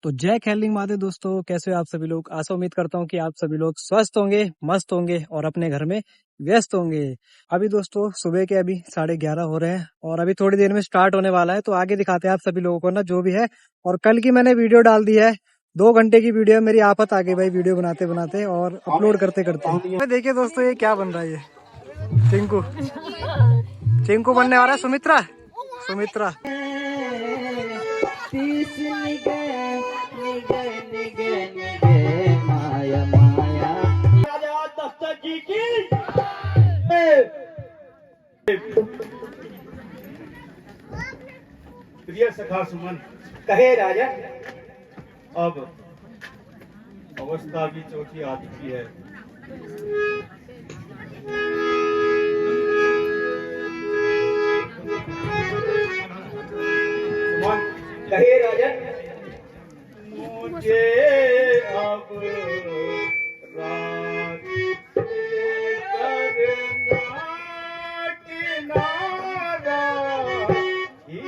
तो जय खैलिंग माते दोस्तों, कैसे हो आप सभी लोग। आशा उम्मीद करता हूँ कि आप सभी लोग स्वस्थ होंगे, मस्त होंगे और अपने घर में व्यस्त होंगे। अभी दोस्तों सुबह के अभी 11:30 हो रहे हैं और अभी थोड़ी देर में स्टार्ट होने वाला है। तो आगे दिखाते हैं आप सभी लोगों को ना जो भी है। और कल की मैंने वीडियो डाल दी है, 2 घंटे की वीडियो। मेरी आफत आ गई भाई वीडियो बनाते बनाते और अपलोड करते करते। देखिए दोस्तों ये क्या बन रहा है, ये चिंकू चिंकू बनने वाला है। सुमित्रा सुमित्रा माया माया जी की प्रिय सखा सुमन कहे राजा। अब अवस्था भी चौथी आ चुकी है। सुमन कहे राजा। मुझे अब रात करना किनारा ही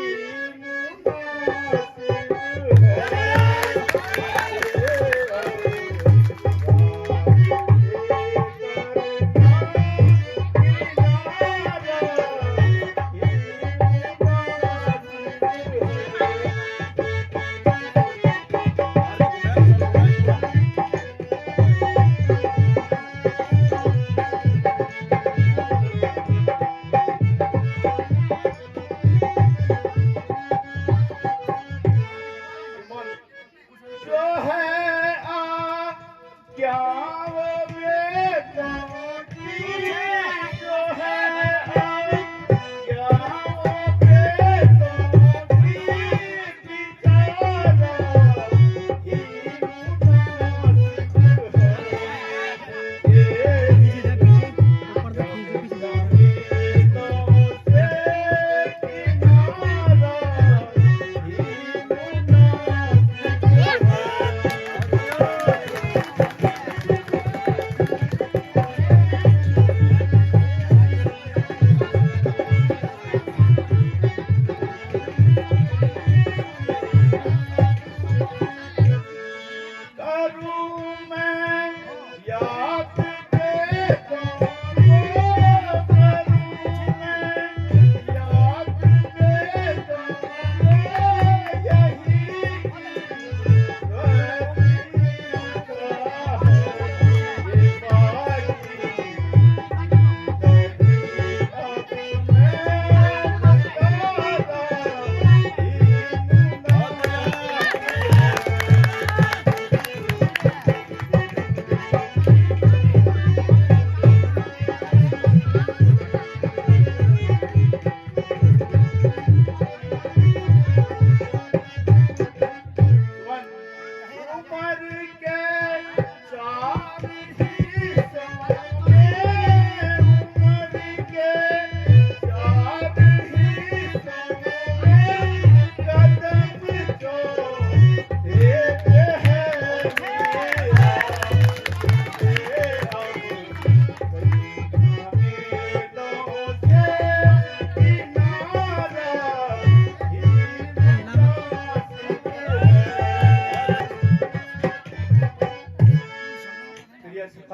मुनासिब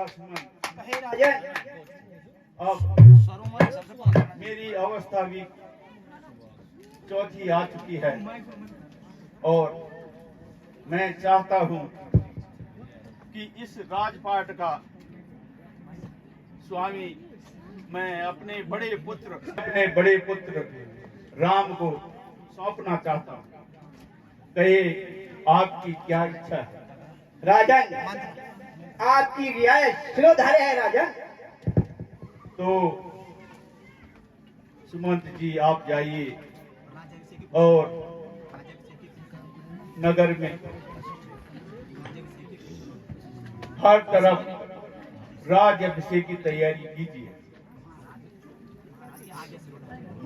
अब मेरी अवस्था भी चौथी आ चुकी है और मैं चाहता हूं कि इस राजपाट का स्वामी मैं अपने बड़े पुत्र राम को सौंपना चाहता हूं। कहे आपकी क्या इच्छा है? राजन आपकी रियायत शिरोधार्य है राजन। तो सुमंत जी आप जाइए और नगर में हर तरफ राज अभिषेक की तैयारी कीजिए।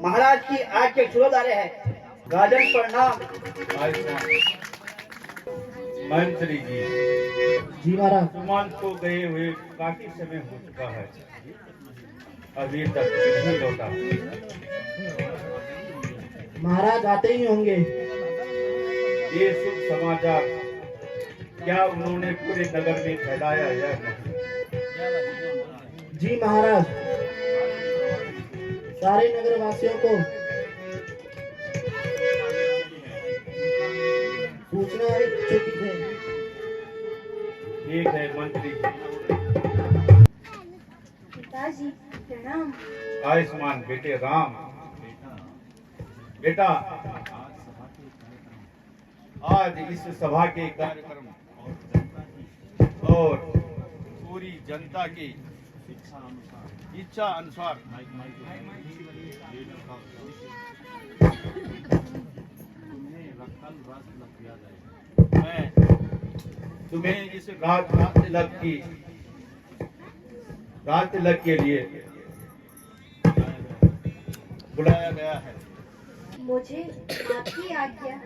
महाराज की आज्ञा क्षुरोधार्य है। राजन प्रणाम। मंत्री जी, जी महाराज। सुमन को गए हुए काफी समय हो चुका है, अभी तक नहीं लौटा। महाराज आते ही होंगे। ये शुभ समाचार क्या उन्होंने पूरे नगर में फैलाया है? जी महाराज, सारे नगर वासियों को सूचना चुकी है। ठीक है मंत्री जी। पिताजी प्रणाम। आयुष्मान बेटे राम। बेटा, आज इस सभा के कार्यक्रम और पूरी जनता की इच्छा अनुसार मैं तुम्हें इस राज तिलक के लिए बुलाया गया है। मुझे आपकी आज्ञा।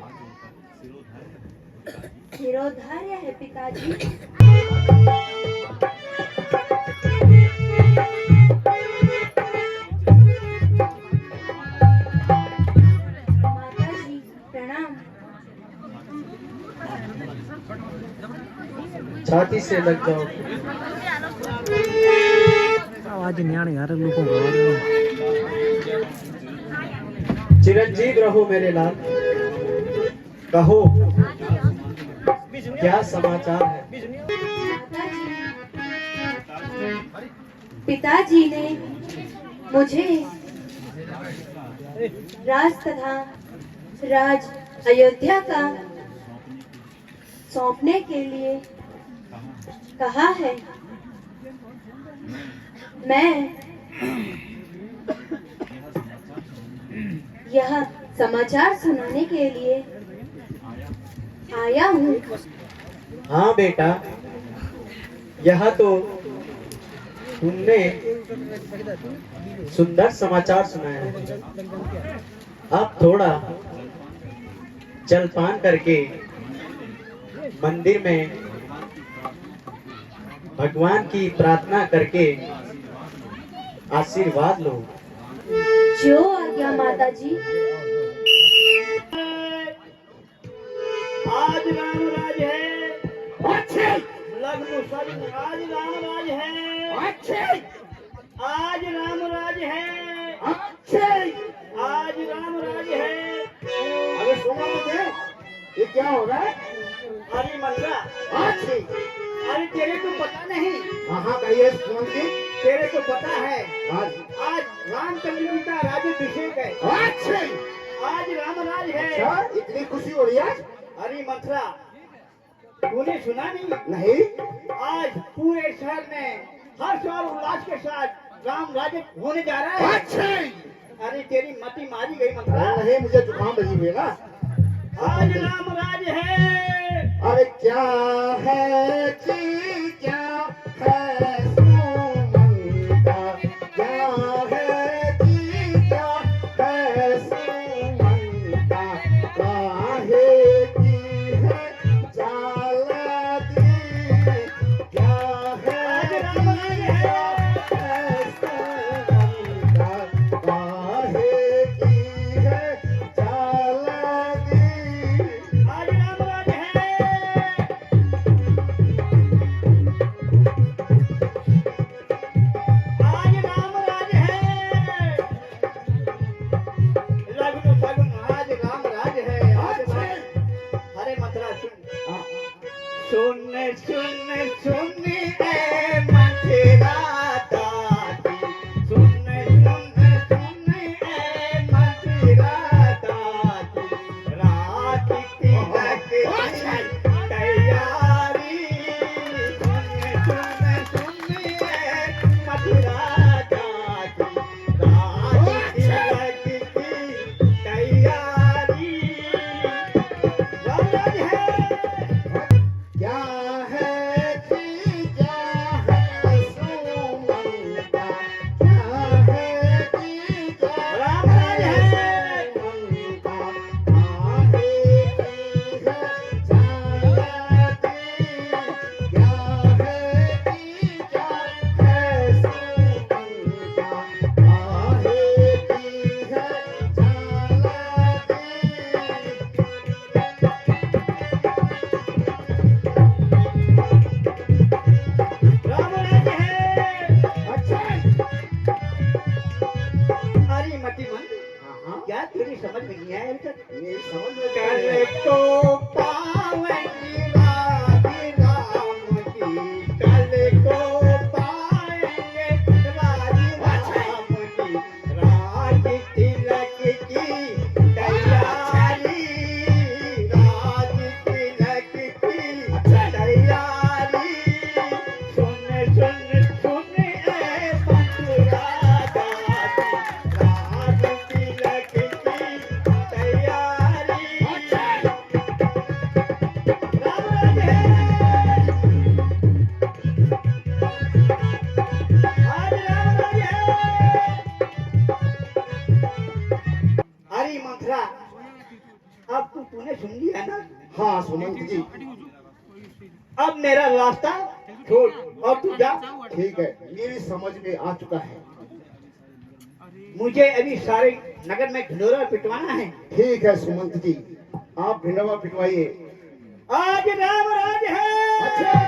शिरोधार्य है पिताजी। माताजी प्रणाम। छाती से लग जाओ। आवाज नहीं आ रही यार लोगों को। चिरंजीव रहो मेरे लाल। कहो क्या समाचार है? पिताजी ने मुझे राज तथा राज अयोध्या का सौंपने के लिए कहा है। मैं यह समाचार सुनाने के लिए आया हूँ। हाँ बेटा, यह तो तुमने सुंदर समाचार सुनाया है। अब थोड़ा जलपान करके मंदिर में भगवान की प्रार्थना करके आशीर्वाद लो। जो आज्ञा माताजी। आज राम राज है। अच्छे लग्न सग्न आज राम राज है। अच्छे आज राम राज है। अच्छे आज राम राज है। अरे सुनो मुझे, ये क्या हो रहा है? अरे मंत्रा। अच्छे अरे तेरे को पता नहीं? हाँ कहिए सुमन जी। तेरे को पता है आज रामचंद्र जी का राज्याभिषेक है। अच्छे आज राम राज है। अच्छा, इतनी खुशी हो रही है? अरे मंत्रा, तूने सुना नहीं? आज पूरे शहर में हर्ष और उल्लास के साथ राम राज्य होने जा रहा है। अच्छा। अरे तेरी मती मारी गई मंत्रा। नहीं, मुझे जुकाम लगी हुई ना। आज राम राज है। अरे क्या है कि क्या है सुमंता, क्या है कि क्या है सुमंता, काहे की है जालती, क्या है सुमंता, काहे की है जालती। आज राम राज है। आज राम राज है। लग्न सग्न आज राम राज है। अरे मथुरा सुन सुन सुन सुन ए मथुरा मेरा रास्ता छोड़ और तू जा। ठीक है, मेरी समझ में आ चुका है। मुझे अभी सारे नगर में ढिंडोरा पिटवाना है। ठीक है सुमंत जी, आप भिंडवा पिटवाइए। आज राम राज है। अच्छे।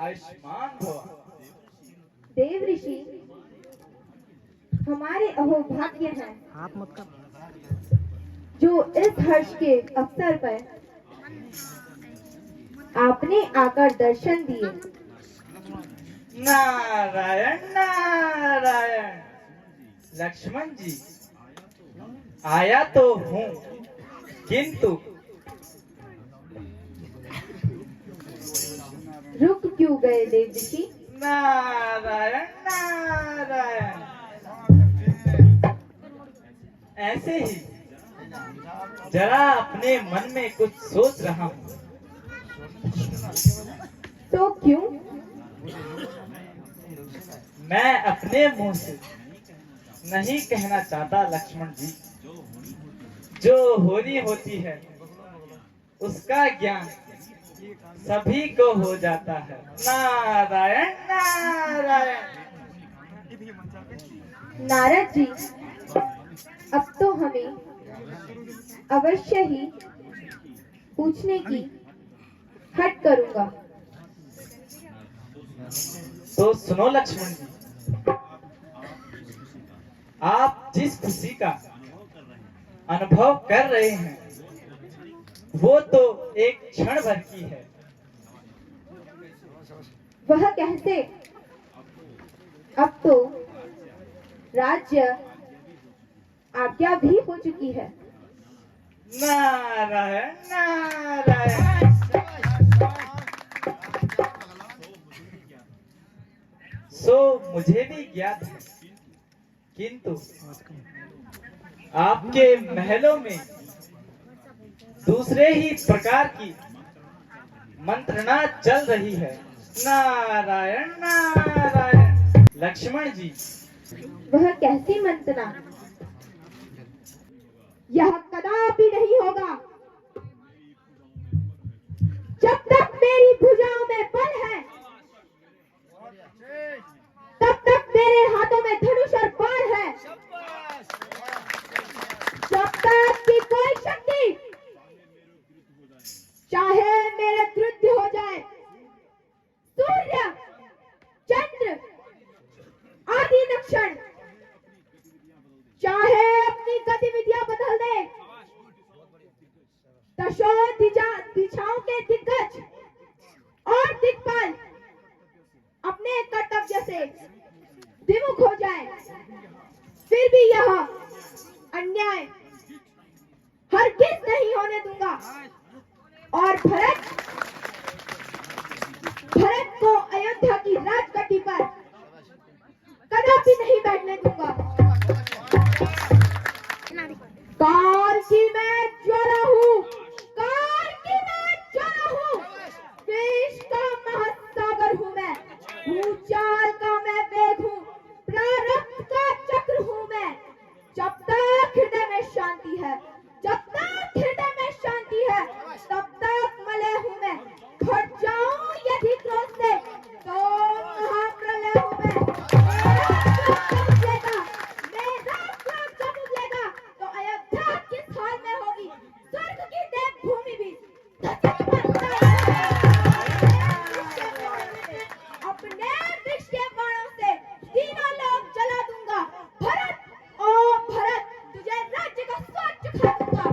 आयुष्मान भव। देव ऋषि हमारे अहोभाग्य हैं हाथ मत कर। जो इस हर्ष के अवसर पर आपने आकर दर्शन दिए। नारायण नारायण। लक्ष्मण जी, आया तो हूँ, किंतु रुक क्यों गए देव ऋषि? नारायण नारायण। ऐसे ही जरा अपने मन में कुछ सोच रहा हूँ। तो क्यों? मैं अपने मुंह से नहीं कहना चाहता लक्ष्मण जी। जो होनी होती है उसका ज्ञान सभी को हो जाता है। नारायण नारायण। नारद जी, अब तो हमें अवश्य ही पूछने की हट करूंगा। तो सुनो लक्ष्मण जी, आप जिस खुशी का अनुभव कर रहे हैं वो तो एक क्षण भर की है। वह कैसे? अब तो राज्य आज्ञा भी हो चुकी है। नारायण नारायण। सो मुझे भी ज्ञात है, किंतु आपके महलों में दूसरे ही प्रकार की मंत्रणा चल रही है। नारायण नारायण। लक्ष्मण जी, वह कैसी मंत्रणा? यह कदापि नहीं होगा। जब तक मेरी भुजाओं में बल है, तब तक मेरे हाथों में धनुष और बाण है। जब तक कि कोई शक्ति चाहे मेरे विरुद्ध हो जाए, सूर्य, चंद्र आदि नक्षत्र चाहे अपनी गतिविधियां बदल दे, दशों दिशाओं के दिग्गज और दिक्पाल अपने कर्तव्य से विमुख हो जाए, फिर भी यह अन्याय हरगिज नहीं होने दूंगा। और भरत को अयोध्या की राजगद्दी पर कदापि नहीं बैठने दूंगा। काल की मैं ज्वाला हूँ, काल की मैं ज्वाला हूँ, विष का महासागर हूँ मैं, भूचाल का मैं वेग हूँ, प्रारब्ध का चक्र हूँ मैं। जब तक हृदय में शांति है, जब तक हृदय में शांति है, तब तक मलय हूँ मैं। घट जाऊं यदि क्रोध से तो महाप्रलय हूँ मैं। मेरा क्रोध जब उगलेगा तो अयोध्या किस हाल में होगी, स्वर्ग की देव भूमि भी अपने विष के बाणों से तीनों लोग जला दूंगा। भरत, ओ भरत, तुझे राज्य का स्वाद चखा दूंगा।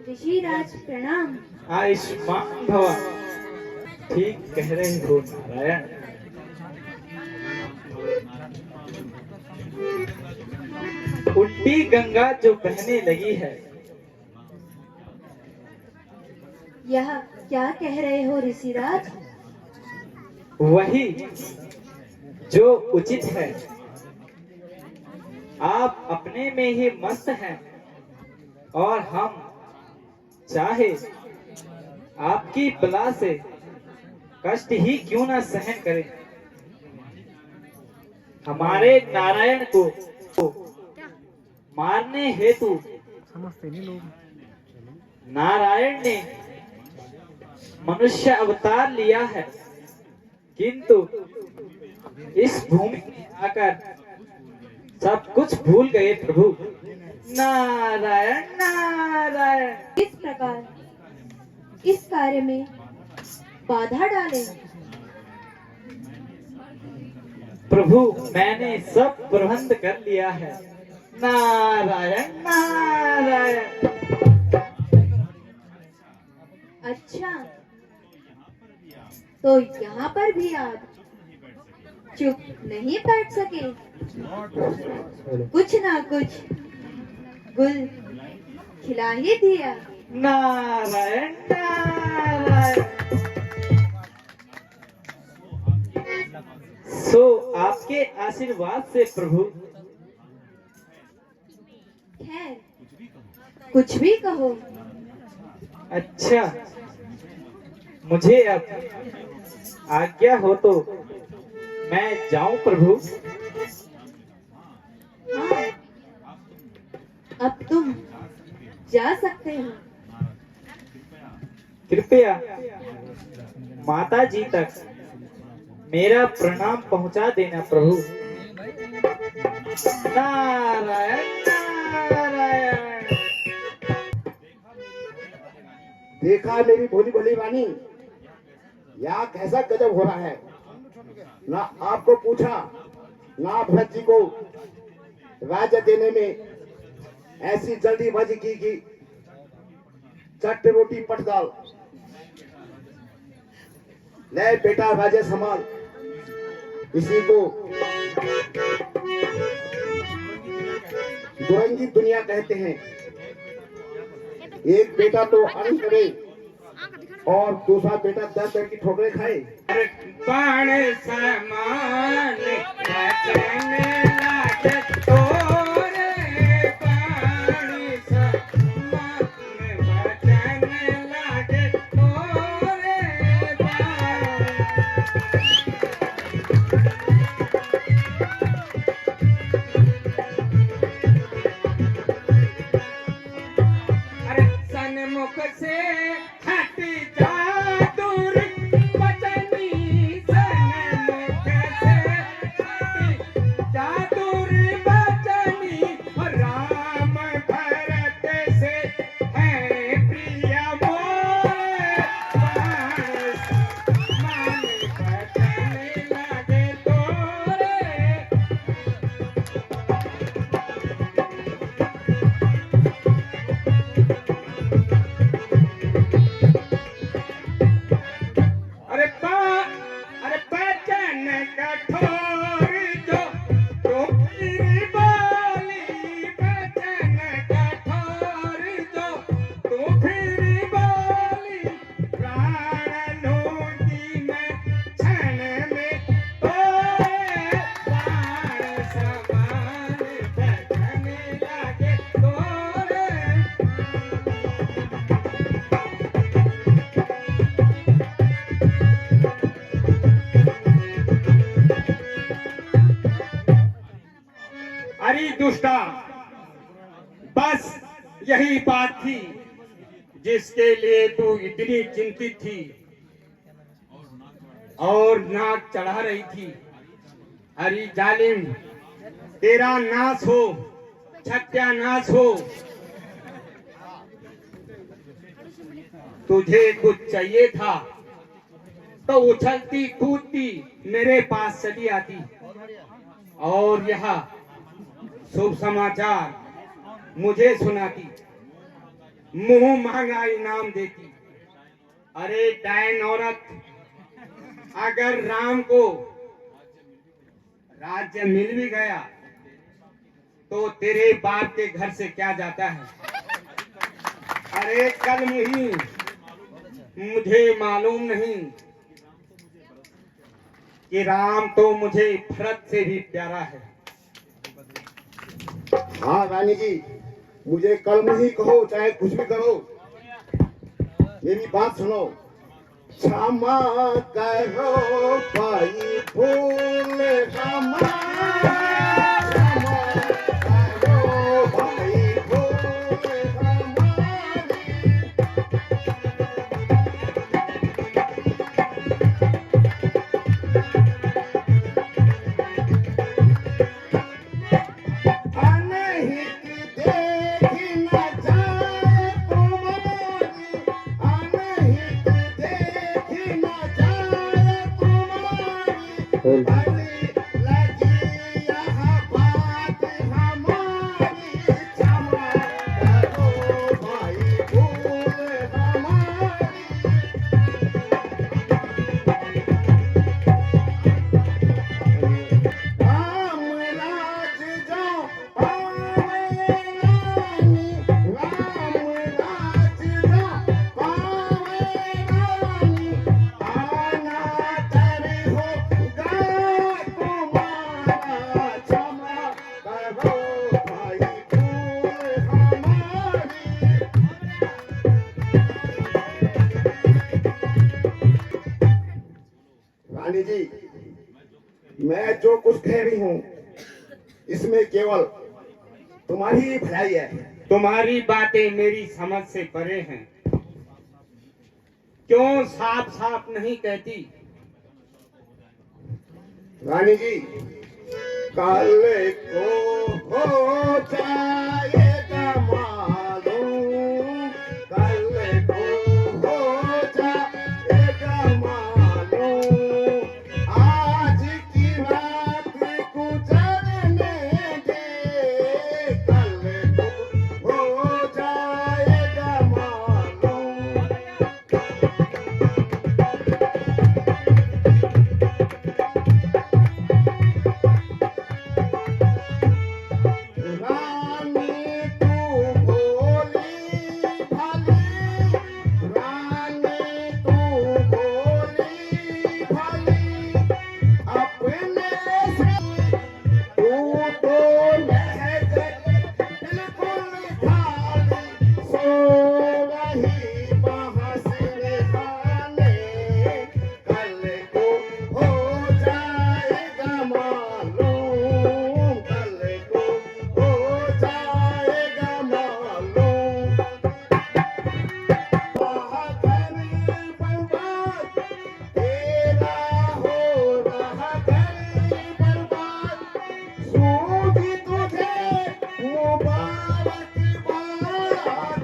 ऋषिराज प्रणाम। आयुष्मान भव। ठीक कह रहे हो नारायण। उल्टी गंगा जो बहने लगी है। यह क्या कह रहे हो ऋषिराज? वही जो उचित है। आप अपने में ही मस्त हैं और हम चाहे आपकी बला से कष्ट ही क्यों ना सहन करें, हमारे नारायण को मारने हेतु समझते नहीं लोग। नारायण ने मनुष्य अवतार लिया है, किंतु इस भूमि में आकर सब कुछ भूल गए प्रभु। नारायण नारायण। इस प्रकार इस कार्य में बाधा डाले। प्रभु मैंने सब प्रबंध कर लिया है। नारायण नारायण। अच्छा, तो यहाँ पर भी आप चुप नहीं बैठ सके? कुछ ना कुछ गुल खिला ही दिया। नारायण नारायण। सो आपके आशीर्वाद से प्रभु। खैर, कुछ भी कहो। अच्छा, मुझे अब आज्ञा हो तो मैं जाऊं प्रभु? हाँ, अब तुम जा सकते हो। कृपया माता जी तक मेरा प्रणाम पहुंचा देना प्रभु। नारायण नारायण। देखा मेरी भोली भोली वाणी, यहाँ कैसा गजब हो रहा है। ना आपको पूछा, ना भरत जी को राज्य देने में ऐसी जल्दीबाजी की कि चट रोटी पट दाल। ले बेटा राजा संभाल, इसी को दुरंगी दुनिया कहते हैं। एक बेटा तो अन्न करे और दूसरा बेटा 10 की ठोकरें खाए। बाण समान बचन लागे तोरे, बाण समान बचन लागे तोरे बाण। अरे सन्मुख से हट जा दूर बचनी, सन्मुख से हट जा दूर बचनी। राम भरत से है प्रिय मोरे, बाण समान बचन लागे तोरे। अरे बचन कठोर जो तो फिर बोली, बचन कठोर जो तो फिर बोली। प्राण लूटी मैं क्षण में तोरे, प्राण समान बचन लागे तोरे। अरे दुष्टा, बस यही बात थी जिसके लिए तू इतनी चिंतित थी और नाक चढ़ा रही थी। अरे जालिम, तेरा नाश हो, सत्यानाश हो। तुझे कुछ चाहिए था तो उछलती कूदती मेरे पास चली आती और यह शुभ समाचार मुझे सुनाती, मुंह मांगा इनाम देती। अरे डायन औरत, अगर राम को राज्य मिल भी गया तो तेरे बाप के घर से क्या जाता है? अरे कल नहीं, मुझे मालूम नहीं कि राम तो मुझे भरत से भी प्यारा है। हाँ रानी जी, मुझे कल में ही कहो, चाहे कुछ भी करो, मेरी बात सुनो। क्षमा करो भाई भूल, क्षमा करो भाई रानी जी, मैं जो कुछ कह रही हूँ इसमें केवल तुम्हारी ही भलाई है। तुम्हारी बातें मेरी समझ से परे हैं। क्यों साफ साफ नहीं कहती? रानी जी, कल को हो जाएगा मालूम, कल को हो जाएगा मालूम, आज की रात गुजरने दे, कल को हो जाएगा मालूम। रानी तू भोली भाली, रानी तू भोली भाली, अपने से तू तो लहज़त बिल्कुल खाली, सो रही बहसीने खाने, कल को हो जाएगा मालूम, कल को हो जाएगा मालूम। घर बर्बाद तेरा हो रहा, घर बर्बाद सूझी तुझे मुबारकबाद,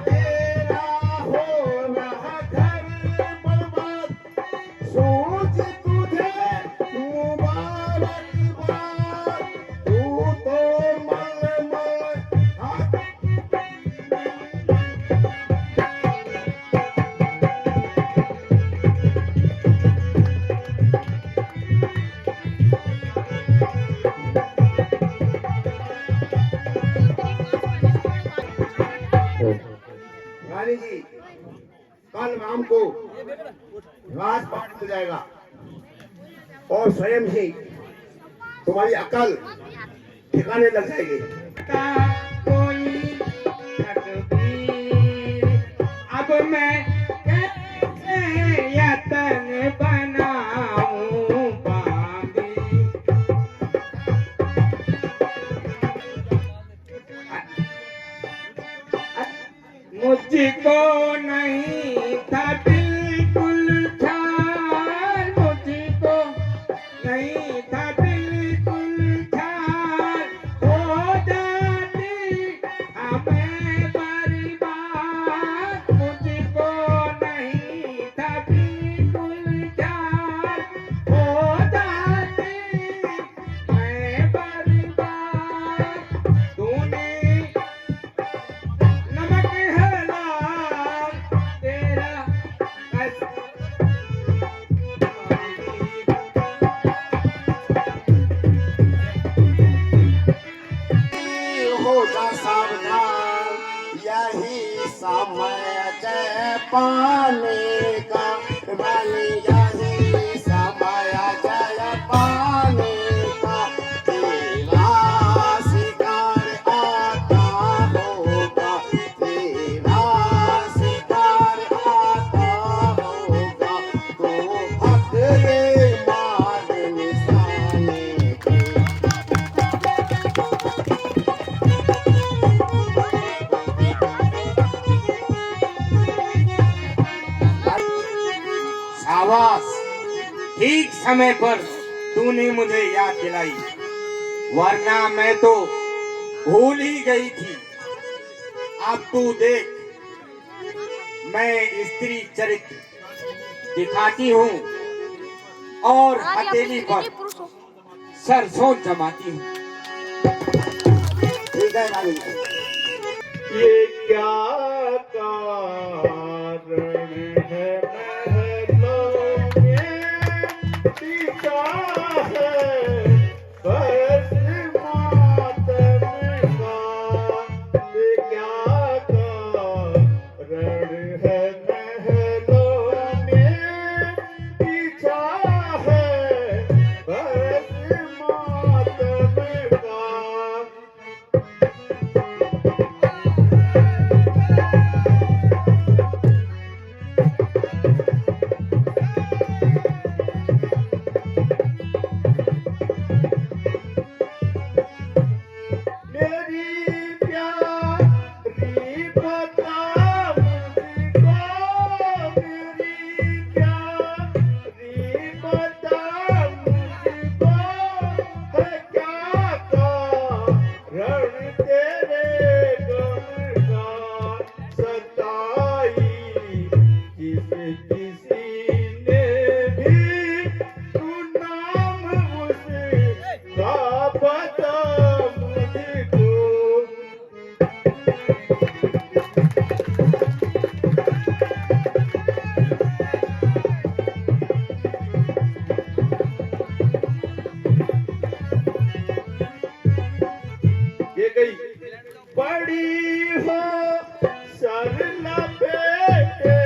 तेरा हो रहा घर बर्बाद सूझी तुझे मुबारकबाद, तू तो मल मल हाथ रानी जी, कल राम को राजपाट मिल जाएगा और स्वयं ही तुम्हारी अकल ठिकाने लग जाएगी। का कोई तकदीर, अब मैं कैसे यतन बनाऊं बांधी। मुझको नहीं था बिल्कुल ख्याल, मुझको नहीं था बिल्कुल ख्याल, हो जाती हमें बर्बाद, मुझको नहीं था बिल्कुल ख्याल, हो जाती मैं बर्बाद, तूने नमक है लाल तेरा हो जा सावधान, यही समय जय पाने का, रानी यही समय जय पाने का, तेरा शिकार आता होगा, तेरा शिकार आता होगा, तो हथेली मार निशाने की। शाबाश, ठीक समय पर तूने मुझे याद दिलाई, वरना मैं तो भूल ही गई थी। अब तू देख, मैं स्त्री चरित्र दिखाती हूँ और हथेली पर सरसों जमाती हूँ। ठीक है रानी। ये क्या कारण है महलों में टीका है बस मातम का। ये क्या कारण है महलों में पीछा है बस मातम का। मेरी प्यारी बता मुझको, मेरी प्यारी बता मुझको, है क्या कारण तेरे गम का सताई किसी ने भी तू नाम उसका बता मुझको। ये गई बड़ी हो सर लपेटे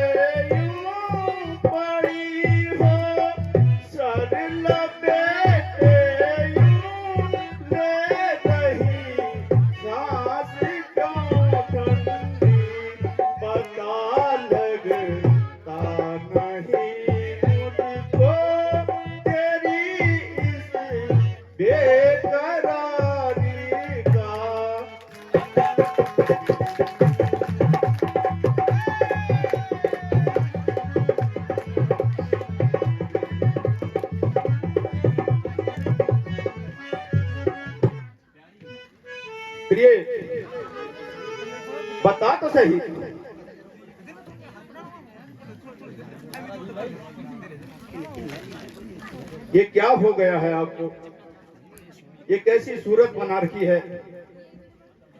यूं, बड़ी हो सर लपेटे यूं, ले रही सांस क्यों ठंडी, पता लगता नहीं मुझको तेरी इस बेकरारी का। प्रिय बता तो सही, ये क्या हो गया है आपको? ये कैसी सूरत बना रखी है?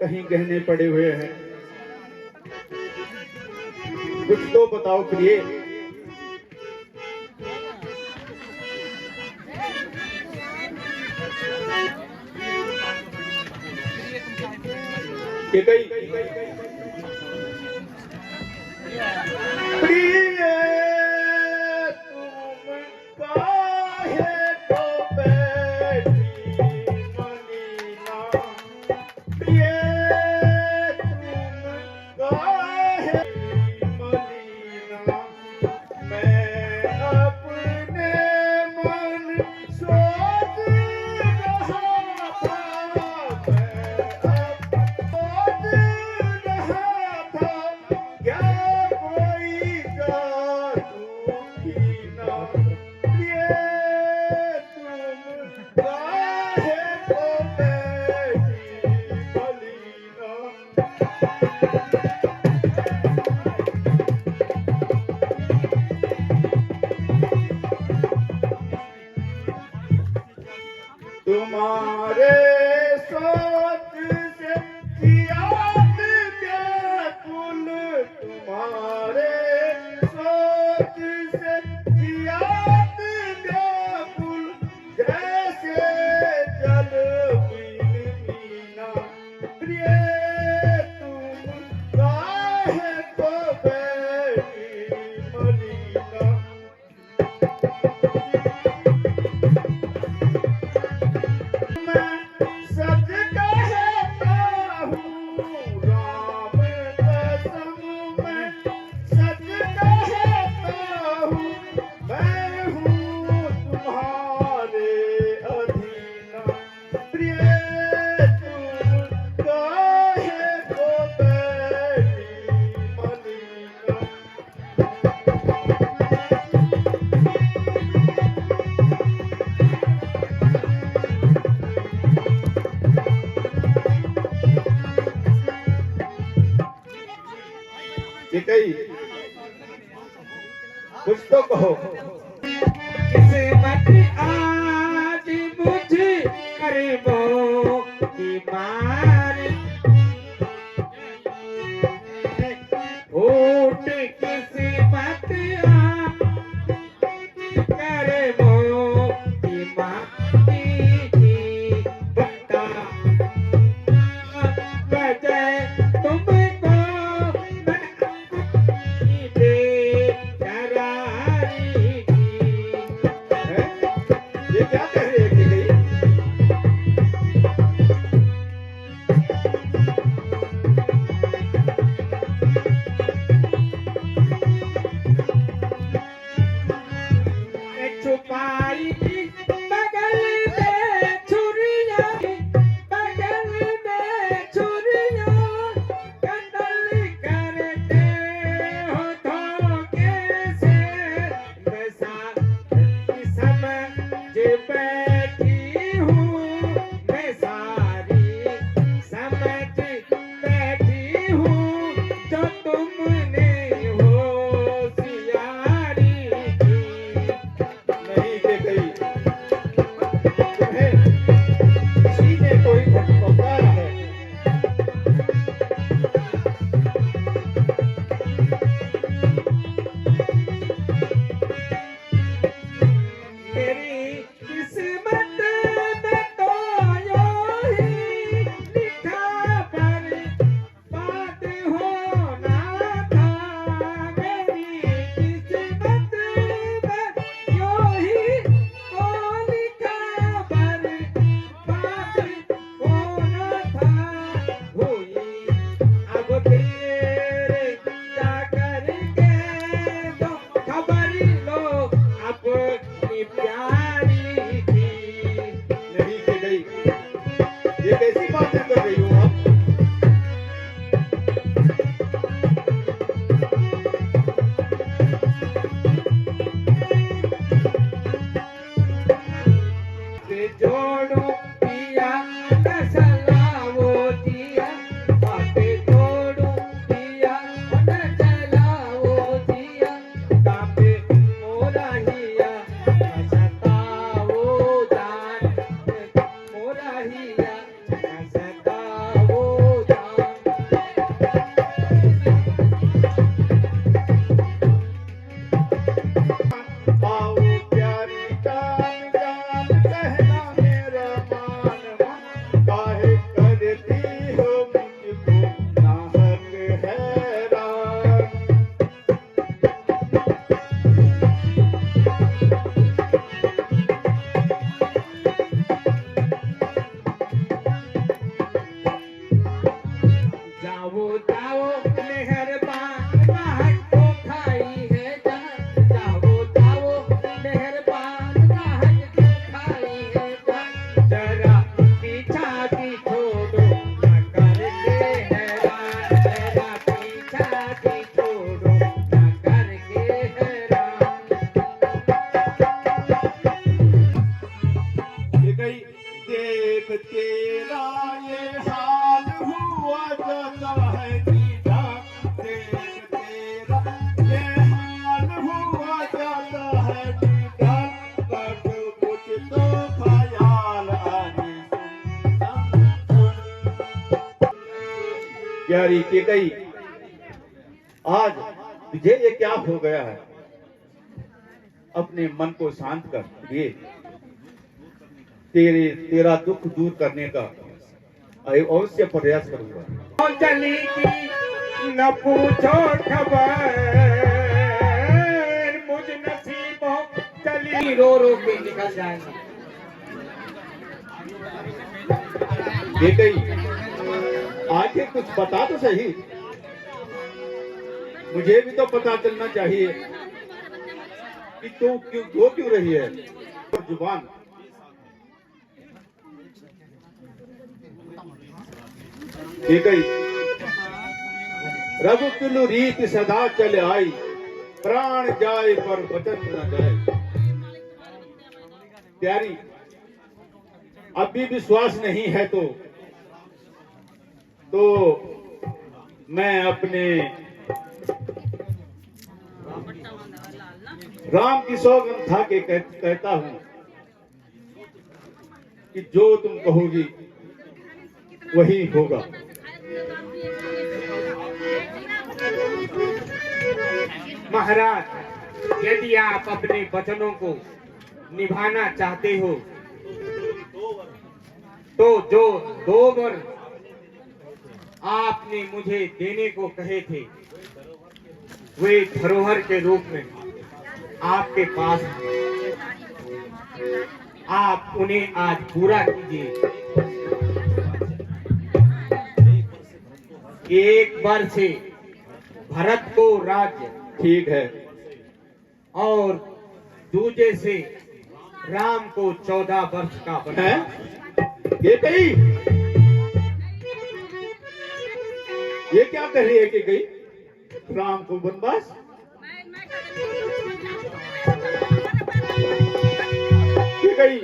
कहीं गहने पड़े हुए हैं, कुछ तो बताओ प्रिय। ये कई प्रिय तुम काहे तो बैठी मनीना, प्रिय तुम काहे मनीना, मैं अपने मन सोच रहा था, क्या कोई जादू कीना, ये तुम काहे को बैठी मलीना। तुम्हारे सोच से जियाद व्याकुल, तुम्हारे सोच से जियाद व्याकुल, जैसे जल बिन मीना, प्रिय तुम काहे को बैठी मलीना। मैं सच कहता हूँ राम कसम, मैं सच कहता हूँ, मैं हूँ तुम्हारे अधीना, प्रिय तुम काहे को बैठी मलीना। ये कई कुछ तो कहो। किस्मत आज मुझ गरीबों की मार फूट किस्मत गरीबों की माटी की बता वजह तुमको मैं अपनी बेकरारी की। ये क्या कह रही है कि नहीं? छुपाई बगल में छुरिया बगल में छुरिया कत्ल करते हो धोखे से मैं सारी समझ बैठी हूँ मैं सारी समझ बैठी हूँ जो तुमने होशियारी की। नहीं के गई तुम्हें किसी ने कोई भटकाया है। मेरी किस्मत में तो यूं ही लिखा पर बात होना था मेरी किस्मत में यूं ही तो लिखा पर बात होना था हुई अब तेरे जाकर के तो खबर लो अपनी प्यारी की। नहीं के गई ये कैसी बातें कर रही हो आप? से जोड़ो पिया नसलाओ दिया बापे जोड़ो पिया नसलाओ दिया बापे मोरा हिया सताओ जान मोरा हिया सताओ जान। आओ प्यारी जान जान कहना मेरा मान मन काहे करती हो मुझको नाहक हैरान। जाओ जाओ मेहरबान महक को खाई है जान जाओ जाओ मेहरबान महक को खाई है जान जरा पीछा की छोड़ो न करके हैरान जरा पीछा की छोड़ो न करके हैरान। ये गई देख तेरा ये हाल हुआ जाता है दीदा देख तेरा ये हाल हुआ जाता है दीदा कब कुछ तो ख्याल आने प्यारी के गई आज तुझे ये क्या हो गया है? अपने मन को शांत कर ये तेरा दुख दूर करने का अवश्य प्रयास करूंगा। चली की न पूछो खबर मुझ नसीबों चली रो रो के निकल जाएंगे। ये गई आखिर कुछ बता तो सही, मुझे भी तो पता चलना चाहिए कि तू क्यों रही है। जुबान ठीक है। रघुकुल रीत सदा चल आई, प्राण जाए पर वचन न जाए। प्यारी अभी विश्वास नहीं है तो मैं अपने राम की सौगंध खा के कहता हूं कि जो तुम कहोगी वही होगा। महाराज, यदि आप अपने वचनों को निभाना चाहते हो तो जो 2 वर आपने मुझे देने को कहे थे वे धरोहर के रूप में आपके पास हैं। आप उन्हें आज पूरा कीजिए। 1 वर्ष से भरत को राज्य, ठीक है, और दूजे से राम को 14 वर्ष का है वनवास। ये कही, ये क्या कह रही है कि गई राम को वनवास? ये कही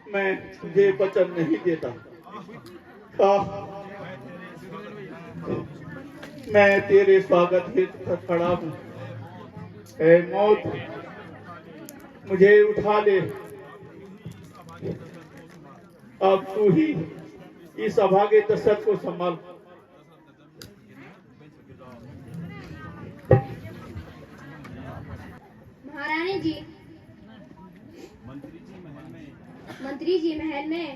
मैं तुझे वचन नहीं देता। मैं तेरे स्वागत हेतु खड़ा हूँ। ऐ मौत, मुझे उठा ले। अब तू ही इस अभागे दशरथ को संभाल। महारानी जी, मंत्री जी महल में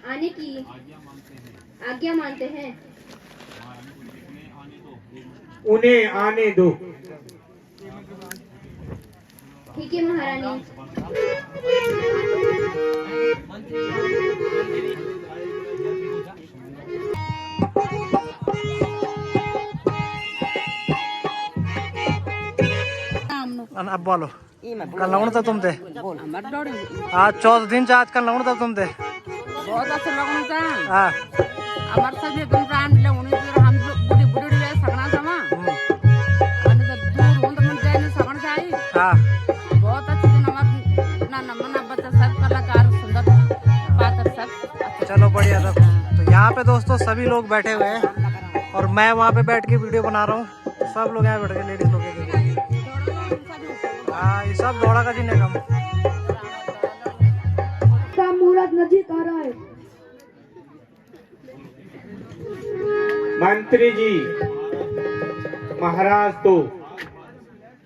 आने की आज्ञा मानते हैं। उन्हें आने दो। ठीक है महारानी। अब बोलो, कल लवण था तुम थे आज 14 दिन से आज कल लवण था तुम थे। बहुत अच्छा लगन था। हाँ हमार सब एकदम प्राण ले उन्हीं जो हम बुढ़ी बुढ़ी ले सकना समा अनि त दूर हों तो मन जाए नहीं सकन चाहिए। हाँ बहुत अच्छे दिन हमार ना नमना बच्चा सब कलाकार सुंदर पात्र सब अच्छा। चलो बढ़िया सब। तो यहाँ पे दोस्तों सभी लोग बैठे हुए हैं और मैं वहाँ पे बैठ के वीडियो बना रहा हूँ। तो सब लोग यहाँ बैठ के लेडीज लोग हाँ ये सब दौड़ा का दिन है कम मुहूर्त नजदीक आ रहा है। मंत्री जी, महाराज तो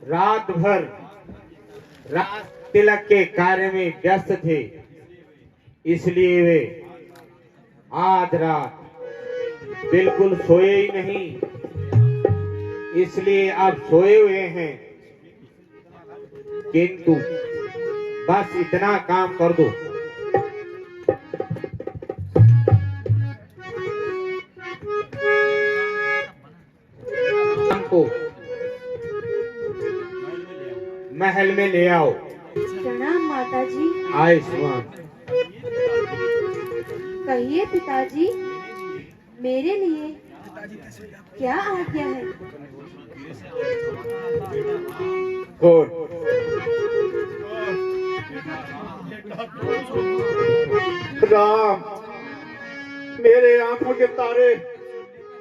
रात भर राज तिलक के कार्य में व्यस्त थे, इसलिए वे आज रात बिल्कुल सोए ही नहीं, इसलिए अब सोए हुए हैं। किंतु बस इतना काम कर दो, हमको महल में ले आओ। प्रणाम माता जी। आयुष्मान। कहिए पिताजी, मेरे लिए क्या आज्ञा है? गुड। राम, मेरे आंखों के तारे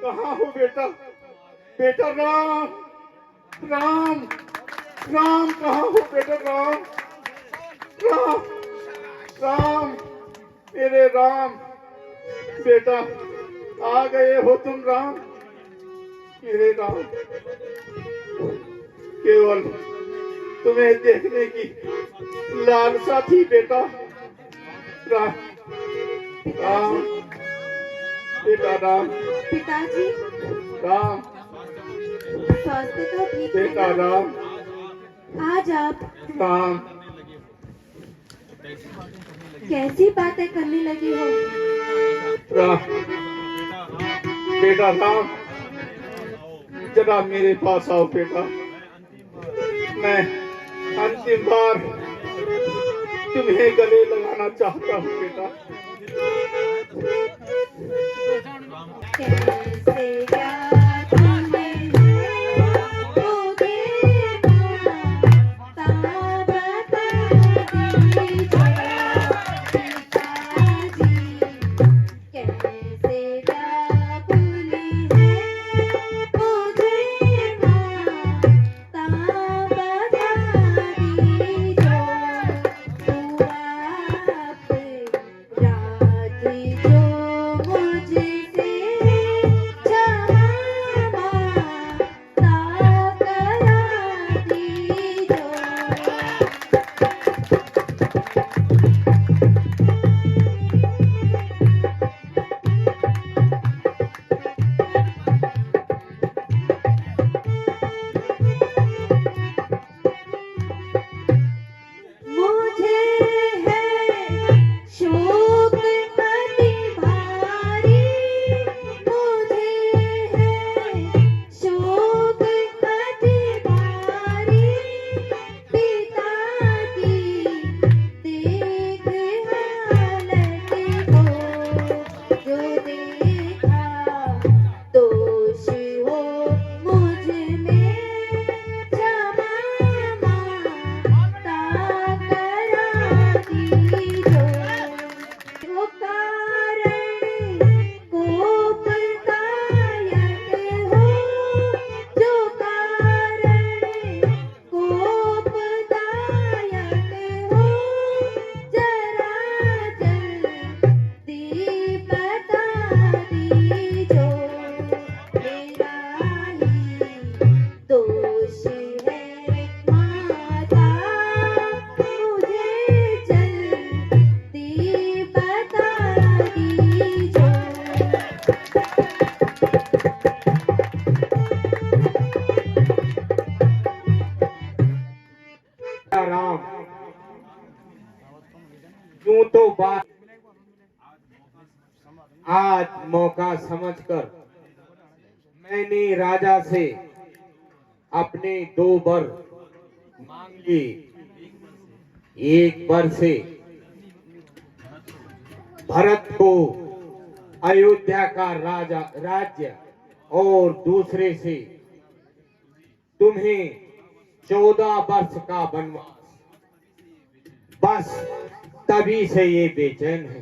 कहाँ हो बेटा? बेटा राम, राम, राम कहाँ हो बेटा? राम, राम, राम, मेरे राम, बेटा आ गए हो तुम राम, मेरे राम। केवल तुम्हें देखने की लालसा थी बेटा। राम, राम, बेटा राम, पिताजी, राम, स्वास्थ्य तो ठीक है बेटा ना? राम, आज आप राम, कैसी बातें करने लगी हो? राम, बेटा राम, जरा मेरे पास आओ बेटा। मैं अंतिम बार तुम्हें गले लगाना चाहता हूँ बेटा। कैसे याद तुम्हें मुझे माता बता दीजिए पिताजी, कैसे याद भूली है मुझे माता बता दीजिए। तू आप राजी जो मुझसे क्षमा माता करा दीजिए। मुझे है शोक अति भारी, मुझे है शोक अति भारी, पिता की देख हालत को, जो देखा दोष हो मुझ में क्षमा माता करा दीजिए। वो कारण कोपदायक हो, जो कारण कोपदायक हो, जरा जल्दी बता दीजिए। मेरा ही दोष है माता, मुझे जल्दी बता दीजिए। राम, यूं तो बात आज मौका समझकर मैंने राजा से अपने 2 वर मांग लिए। एक वर से भरत को अयोध्या का राज्य और दूसरे से तुम्हें 14 वर्ष का वनवास। बस तभी से ये बेचैन है।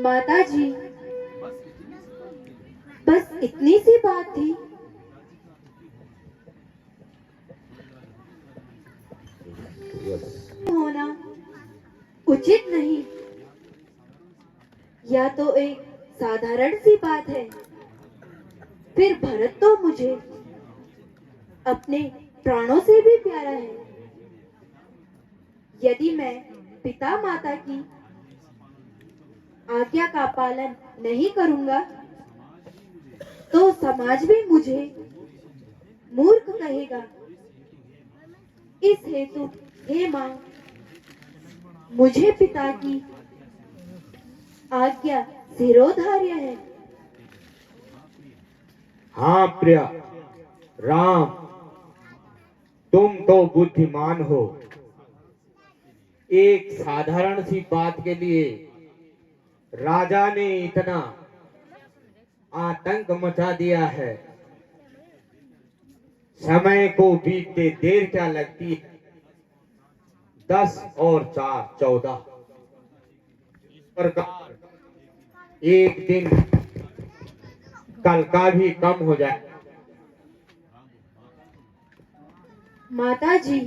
माता जी, बस इतनी सी बात थी। होना उचित नहीं। यह तो एक साधारण सी बात है। फिर भरत तो मुझे अपने प्राणों से भी प्यारा है। यदि मैं पिता माता की आज्ञा का पालन नहीं करूंगा तो समाज भी मुझे मूर्ख कहेगा। इस हेतु हे मां, मुझे पिता की आज्ञा शिरोधार्य है। हाँ प्रिया, राम तुम तो बुद्धिमान हो। एक साधारण सी बात के लिए राजा ने इतना आतंक मचा दिया है। समय को बीतते देर क्या लगती है। 10 और 4 14 इस प्रकार एक दिन कल का भी कम हो जाए। माता जी,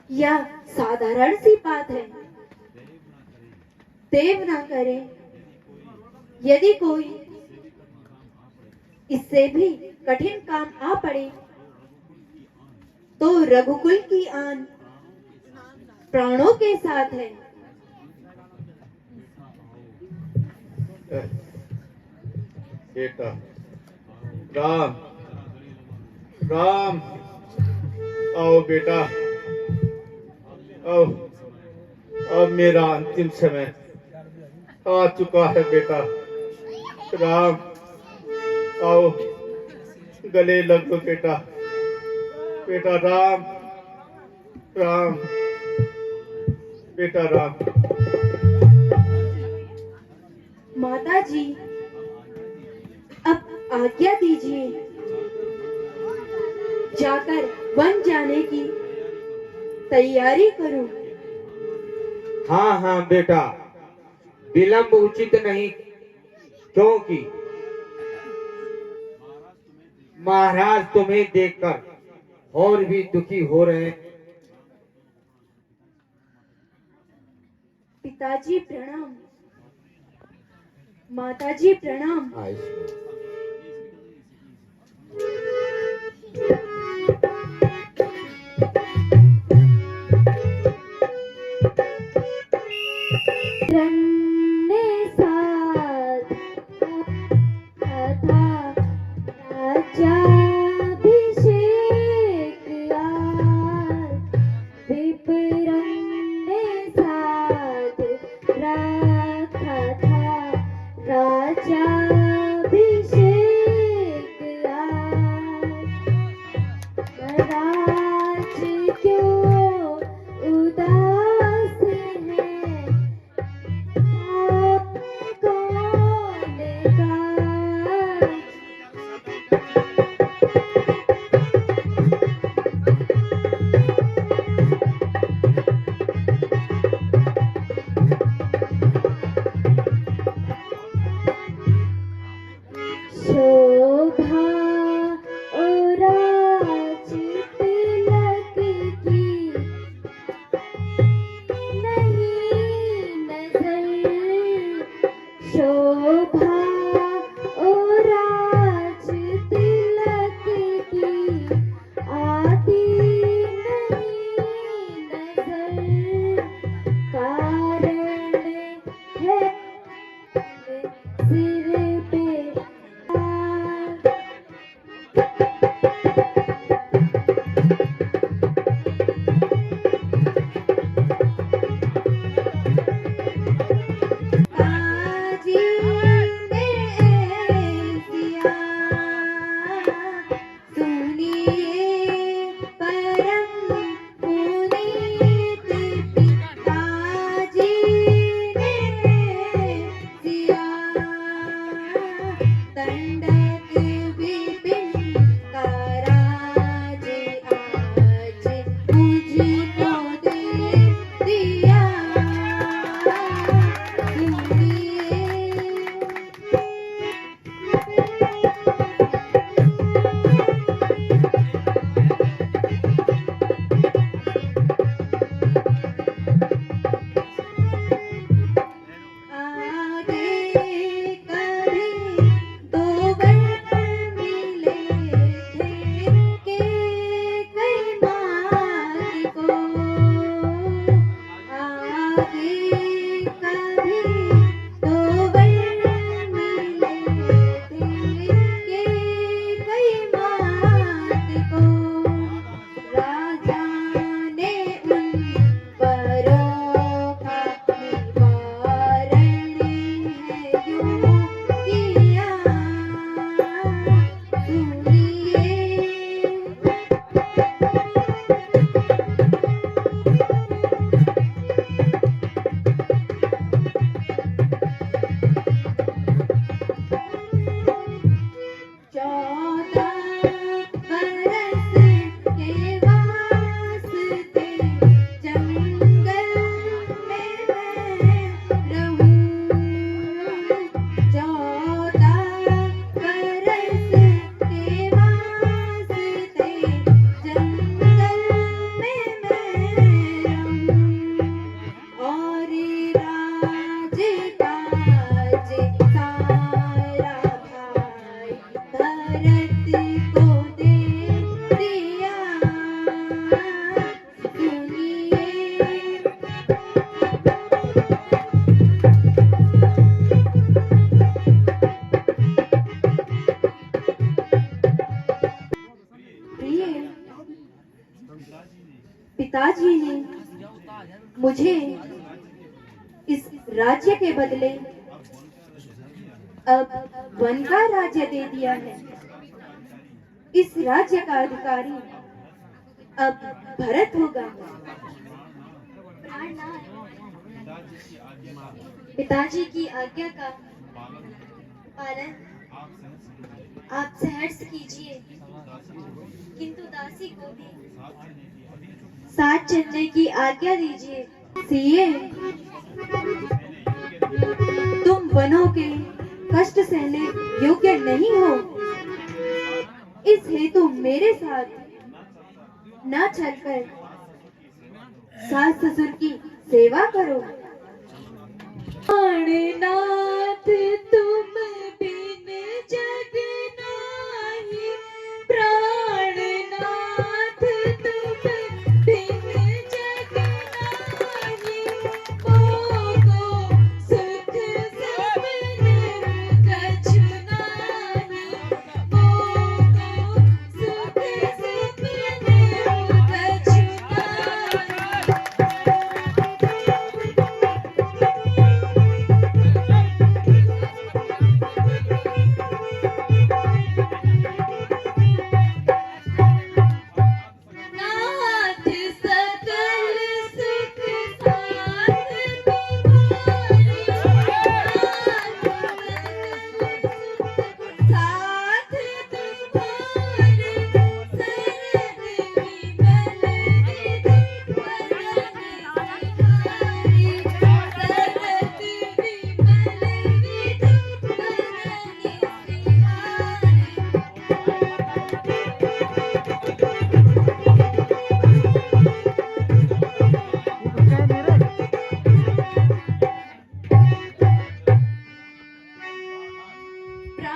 यह साधारण सी बात है। देव ना करे, यदि कोई इससे भी कठिन काम आ पड़े तो रघुकुल की आन प्राणों के साथ है। बेटा राम, राम आओ बेटा, आओ। अब मेरा अंतिम समय आ चुका है बेटा। राम आओ, गले लग लो बेटा। बेटा राम, राम, बेटा राम। माता जी, अब आज्ञा दीजिए, जाकर वन जाने की तैयारी करूं। हाँ हाँ बेटा, विलंब उचित नहीं, क्योंकि महाराज तुम्हें देखकर और भी दुखी हो रहे हैं। पिताजी प्रणाम, माताजी प्रणाम। रन्ने साथ था राजाभिषेक आज, विप्रन्ने साथ रखा था राजाभिषेक आज। महाराज क्यों उदास हैं, कौन का शोभा और राजित पिताजी ने मुझे इस राज्य के बदले अब वन का राज्य दे दिया है। इस राज्य का अधिकारी अब भरत होगा। पिताजी की आज्ञा का पालन आप सहर्ष कीजिए, किंतु दासी को भी साथ चलने की आज्ञा दीजिए। सीए, तुम वनों के कष्ट सहने योग्य नहीं हो, इस हेतु मेरे साथ न चलकर सास ससुर की सेवा करो। प्राणनाथ तुम बिन जग नाही, प्राणनाथ तुम बिन जग नाही, मोको सुख सब निर्गछु नाही, मोको सुख सब निर्गछु नाथ सकल सुख साथ तुम्हारे, साथ तुम्हारे, सरद विमल विधि वरन सिधारे, सरद विमल विधि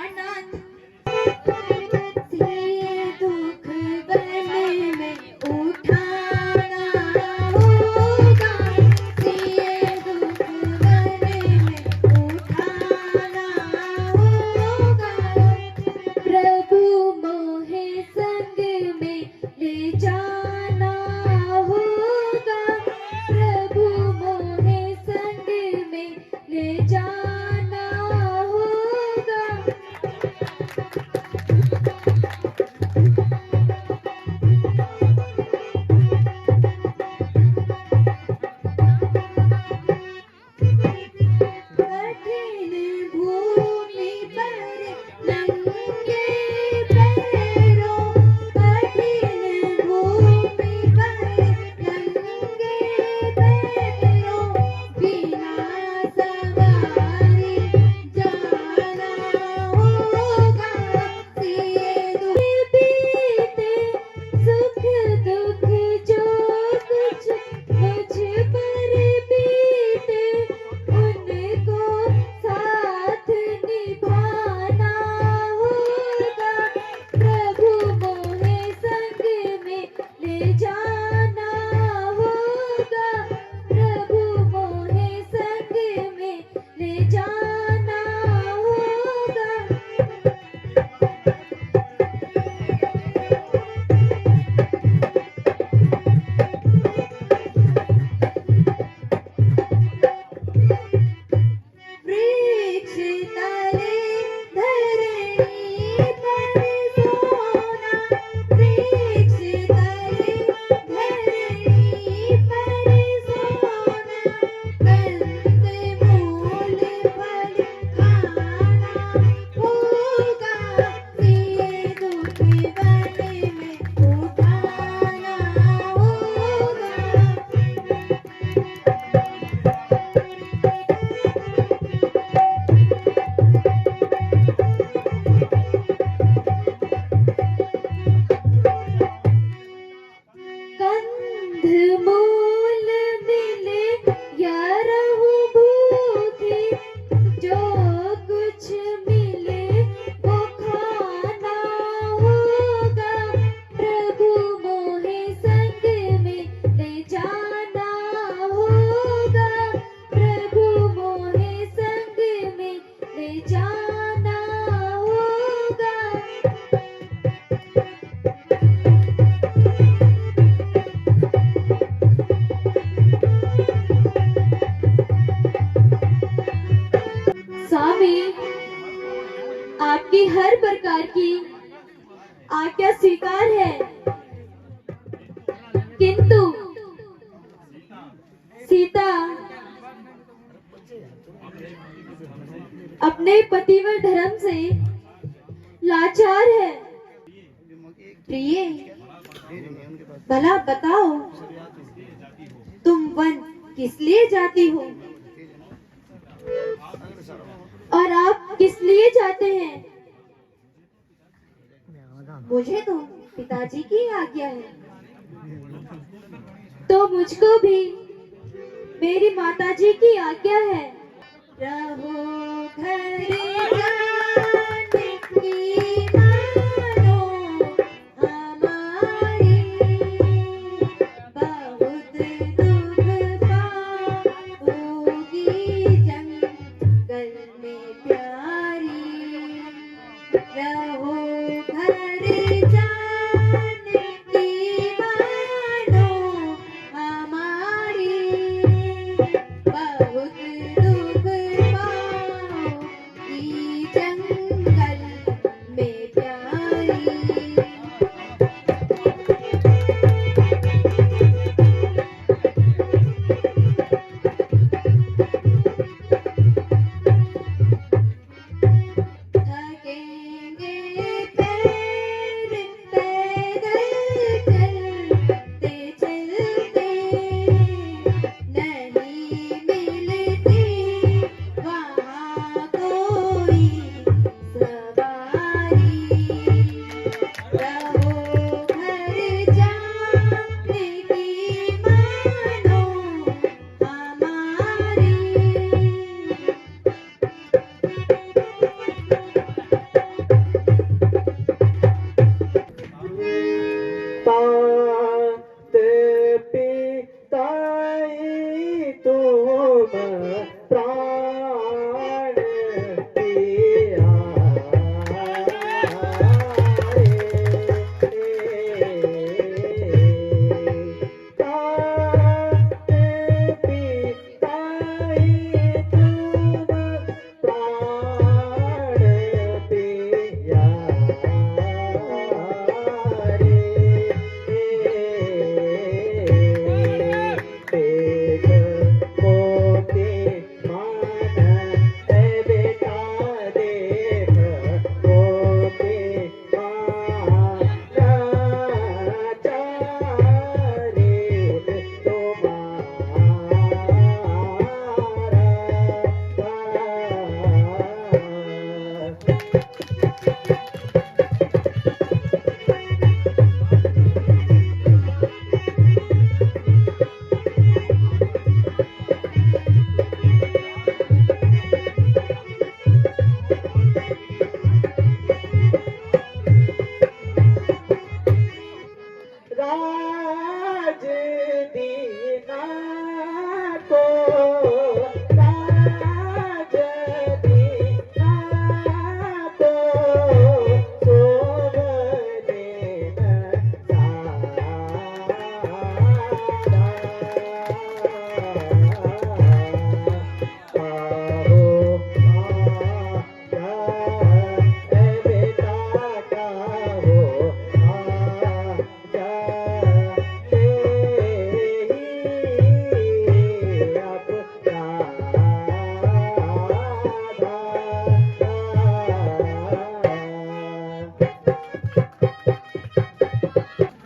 प्राणनाथ, ये दुख बन में उठाना होगा, ये दुख बन में उठाना होगा, प्रभु मोहे संग की आज्ञा स्वीकार है, किंतु सीता अपने पतिवर धर्म से लाचार है। प्रिय, भला बताओ, तुम वन किस लिए जाती हो और आप किस लिए जाते हैं? मुझे तो पिताजी की आज्ञा है, तो मुझको भी मेरी माताजी की आज्ञा है। रहो घर जाने की मानो हमारी, बहुत दुख पाओगी जंगल में प्यारी। रहो घर जाने की मानो हमारी, बहुत दुख पाओगी जंगल में प्यारी। थकेंगे पैर पैदल चलते चलते, नहीं मिलती वहाँ कोई सवारी। रहो घर जाने की मानो हमारी। तात पिताई तुम प्राण पियारे। तात पिताई तुम प्राण राज दीना को राज दीना को शोभने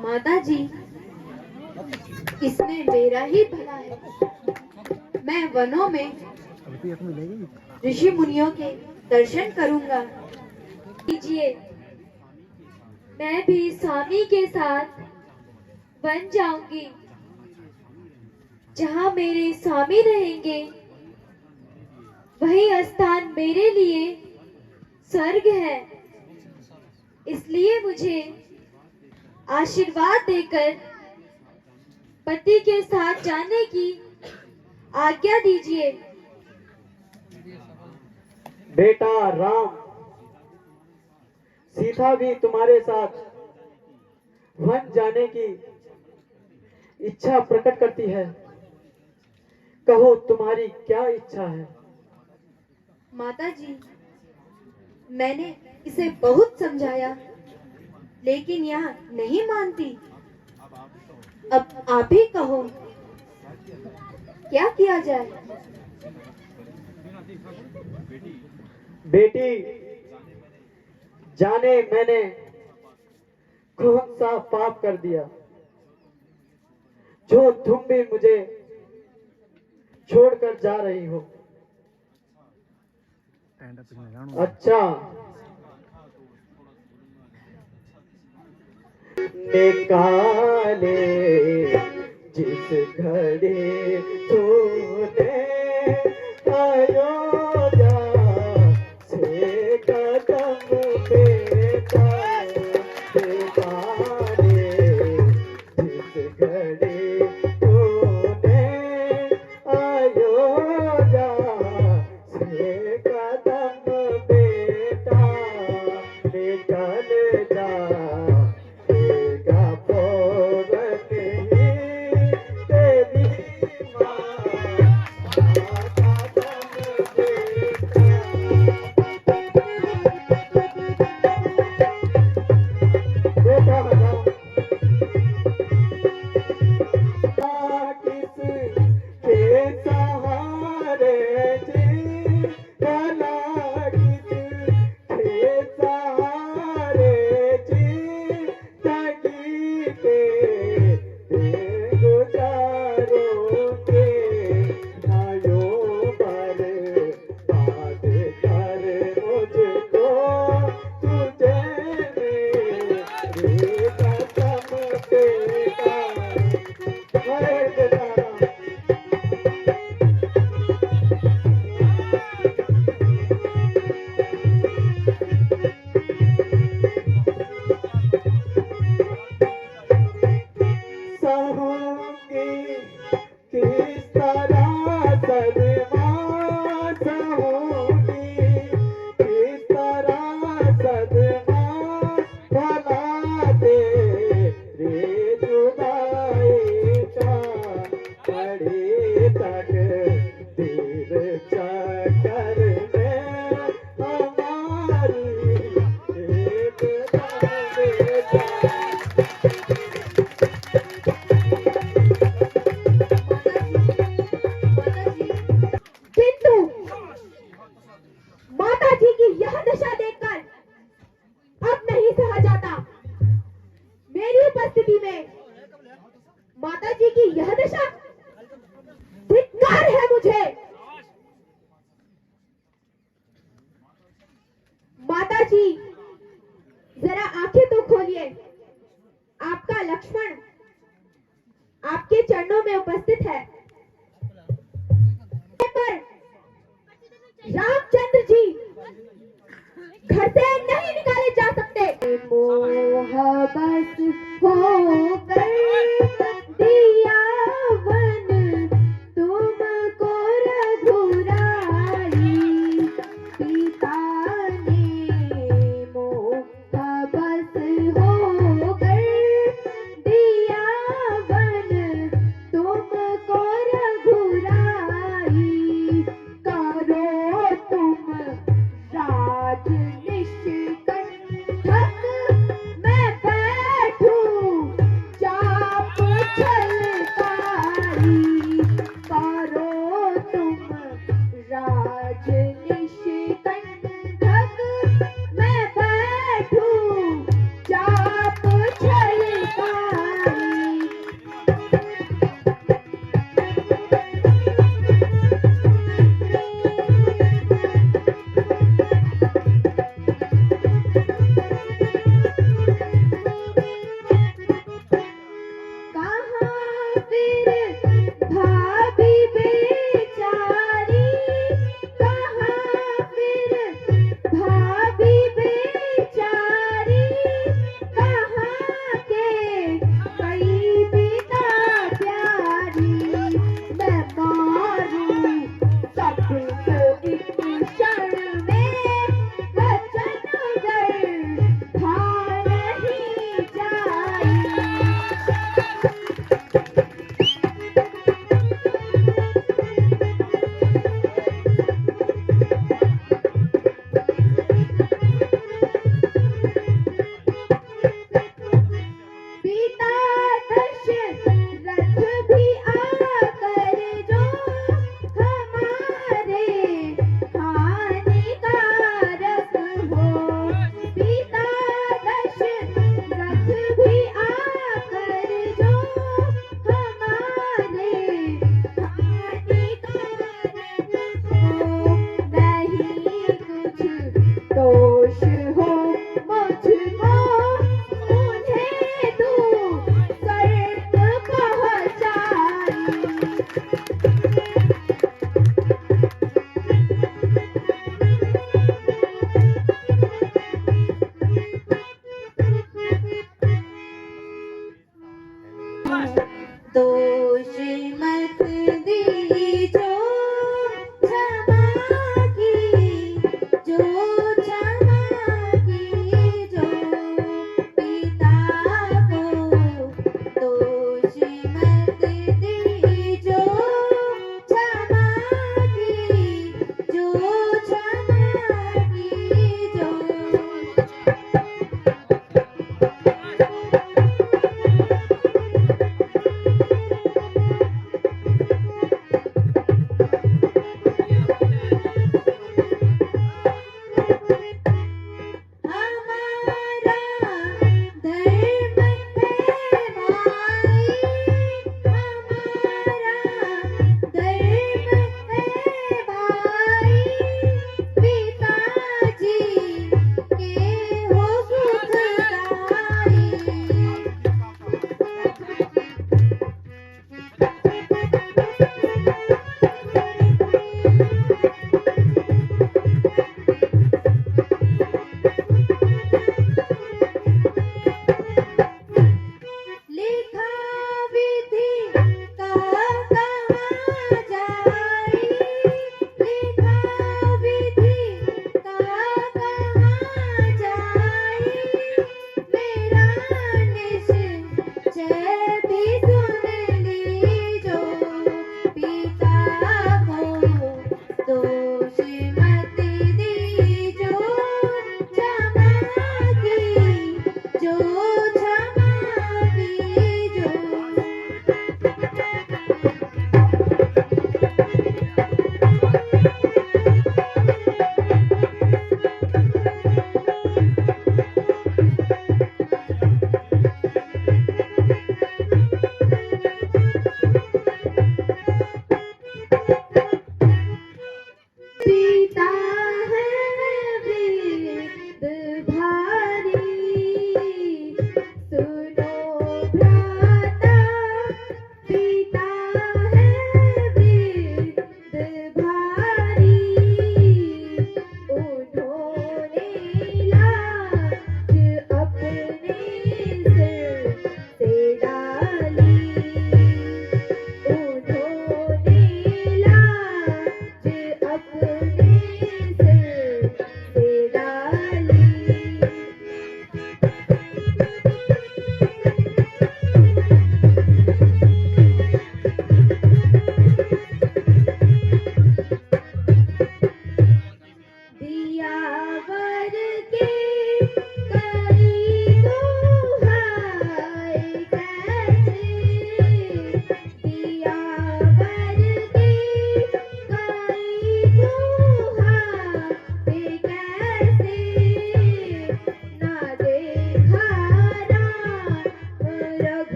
माताजी, इसमें मेरा ही भला है। मैं वनों में ऋषि मुनियों के दर्शन करूंगा। कीजिए, मैं भी स्वामी के साथ वन जाऊंगी। जहाँ मेरे स्वामी रहेंगे, वही स्थान मेरे लिए स्वर्ग है। इसलिए मुझे आशीर्वाद देकर पति के साथ जाने की आज्ञा दीजिए। बेटा राम, सीता भी तुम्हारे साथ वन जाने की इच्छा प्रकट करती है। कहो, तुम्हारी क्या इच्छा है? माताजी, मैंने इसे बहुत समझाया, लेकिन यह नहीं मानती। अब आप ही कहो, क्या किया जाए? बेटी, जाने मैंने कौन सा पाप कर दिया जो तुम भी मुझे छोड़कर जा रही हो। अच्छा, निकाले जिस घड़ी तूने अयोध्या से कदम बेटा, निकाले जिस घड़ी तूने अयोध्या से कदम बेटा, निकल जा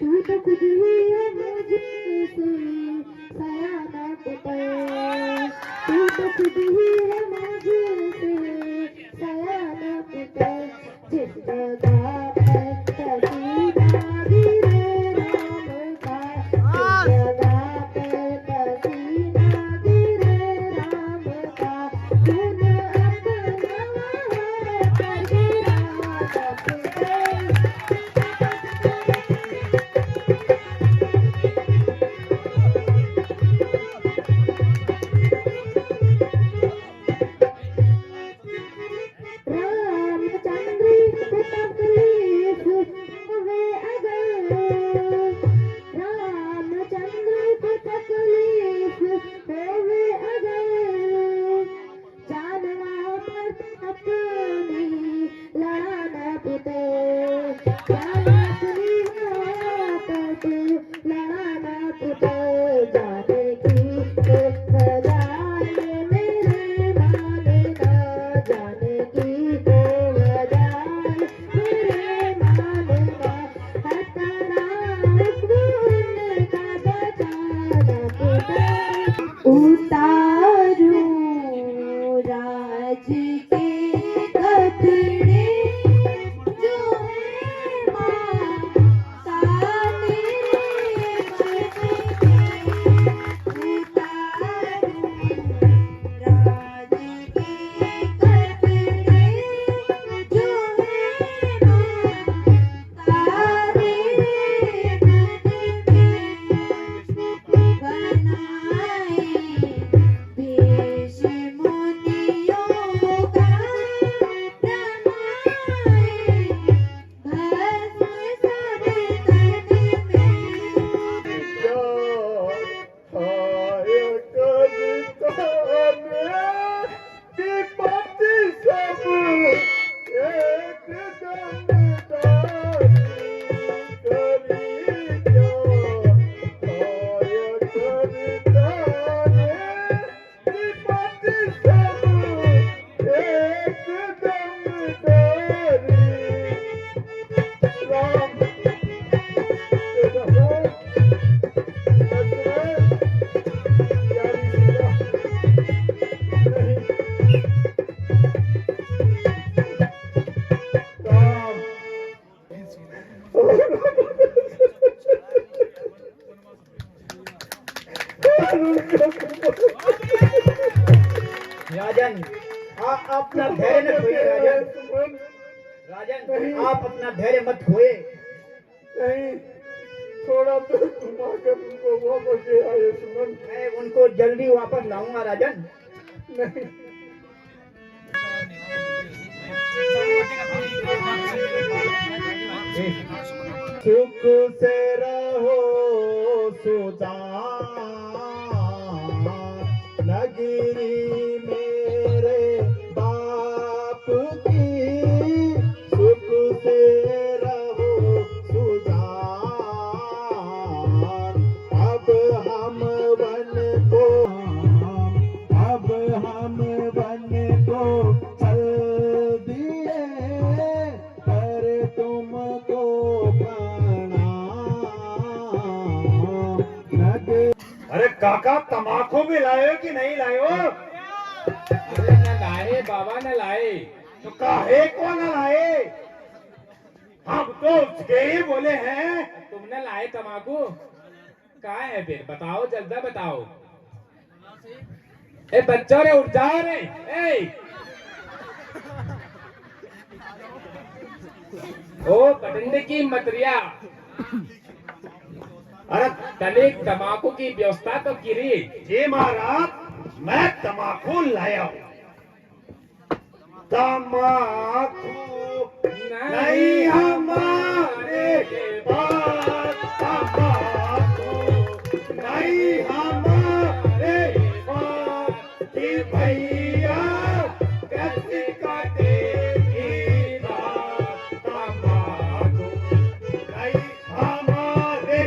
तू तो खुद ही है मुझसे सयाना पुत्र, तू तो खुद ही है मुझसे सयाना पुत्र। जिस जगह पर पसीना गिरे राम का, जिस जगह पर पसीना गिरे राम का, तूने अपना वहाँ पर गिरा पुत्र। रामचंद्र को तकलीफ हुए अगर, रामचंद्र को तकलीफ हुए अगर, जानना मत अपनी लड़ाना पुत्र, जानना अपनी आदत लड़ाना पुत्र। जाने की बजाय मेरे मानना, जाने की बजाय मेरे मानना, खतरा उनका बचाना पुत्र। उतारूं राज के कपड़े जो है माता ने राजन, आप अपना धैर्य न खोइए राजन। राजन, आप अपना धैर्य मत खोए। नहीं, थोड़ा तो घुमाकर उनको वापस ले आए सुमन। मैं उनको जल्दी वापस लाऊंगा राजन। नहीं, सुख से रहो सुजान, नगरी मेरे बाप की, सुख से रहो सुजान। अब हम वन को, अब हम वन को चल दिए, पर तुमको अरे काका, तमाकू भी लाए कि नहीं लाए? अरे न लाए बाबा न लाए। तो काहे को न लाए? हम तो उसके ही बोले हैं। तुमने लाए तमाकू? कहाँ है फिर? बताओ, जल्दा बताओ। ए बच्चों रे, उठ जाओ रे। ए ओ बटंडे की मतरिया, अरे तले तमाकू की व्यवस्था तो गिरी। जी महाराज, मैं तमाकू लाया हूँ। तमाकू नहीं हमारे पास, तमाकू नहीं हमारे पास, कि भैया कैसे काटेगी रात, तमाकू नहीं हमारे।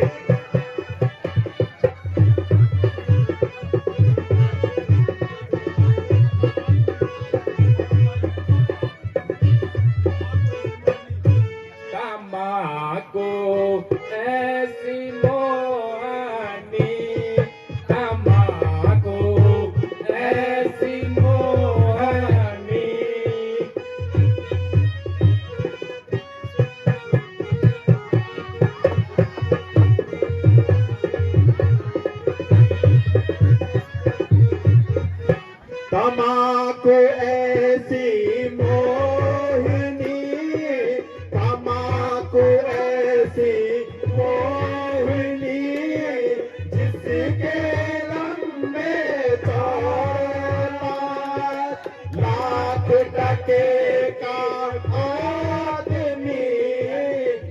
को ऐसी मोहिनी, तमाकू ऐसी मोहिनी, जिसके लंबे चौड़ा लाख टके का आदमी,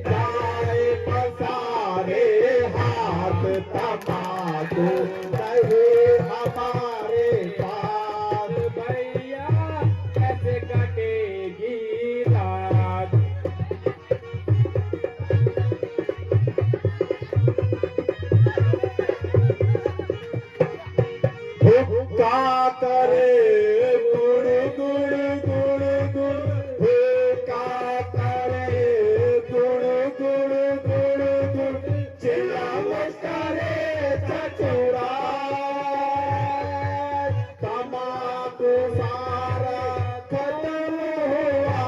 जाए पसारे हाथ तमाकू नहीं हमारे पास। भैया कैसे कटेगी रात। हुक्का करे गुड़ गुड़ गुड़ गुड़, हुक्का करे गुड़ गुड़ गुड़ गुड़, चिल्लावट करे चचुरा, तमाकू सारा खत्म हुआ,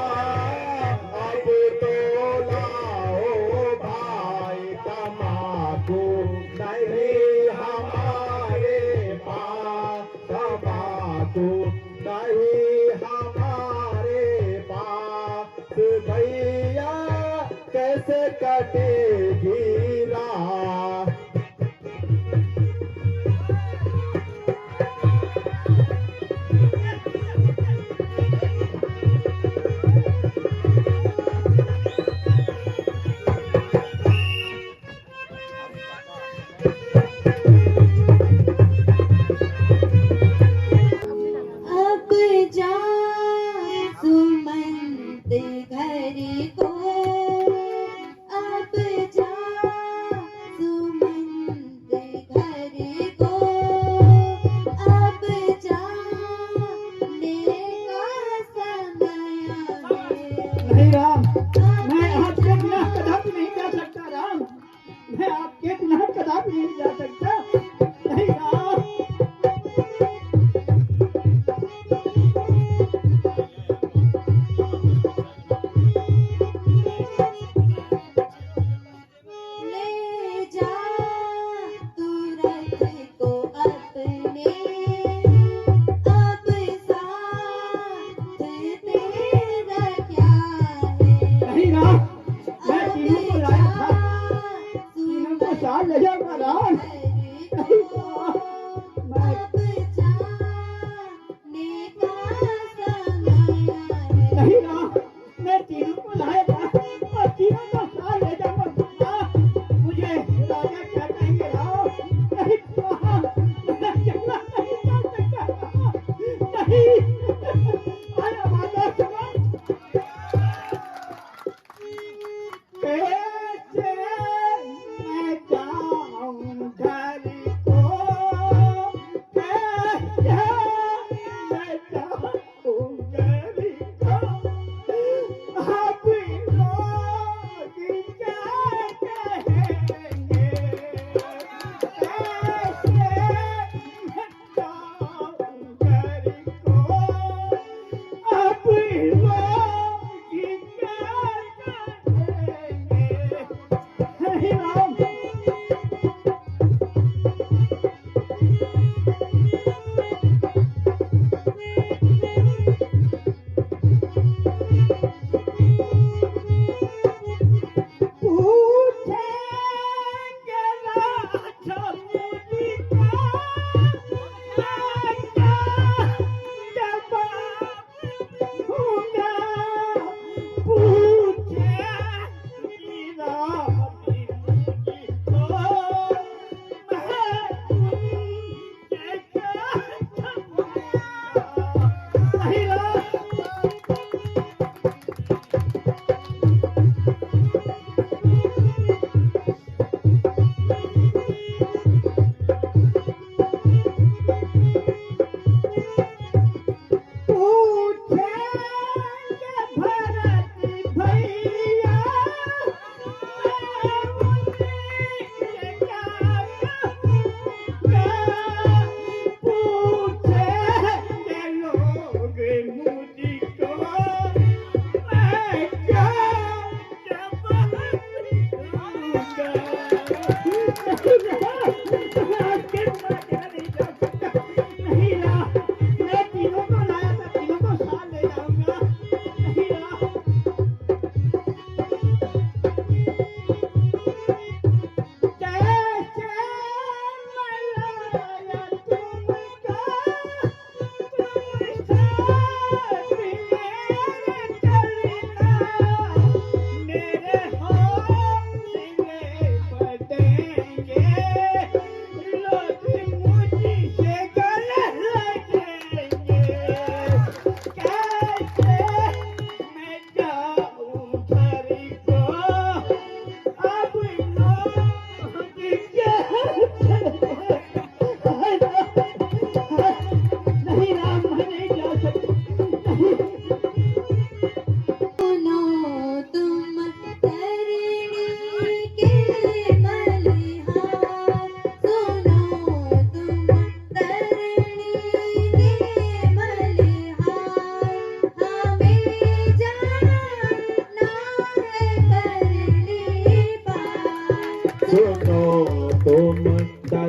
अब तो लाओ भाई तमाकू नहीं हमारे पास, तमाकू नहीं हमारे पास। भैया कैसे कटेगी रात। अब जा सुमंत घर को, अब जा सुमंत घर को, अब जाने का समय नहीं राम, मैं आपके बिना कदापि नहीं जा सकता राम, मैं आपके बिना कदापि नहीं जा सकता। नहीं राम, ले जा तू रथ को अपने, अब साथ तेरा क्या है।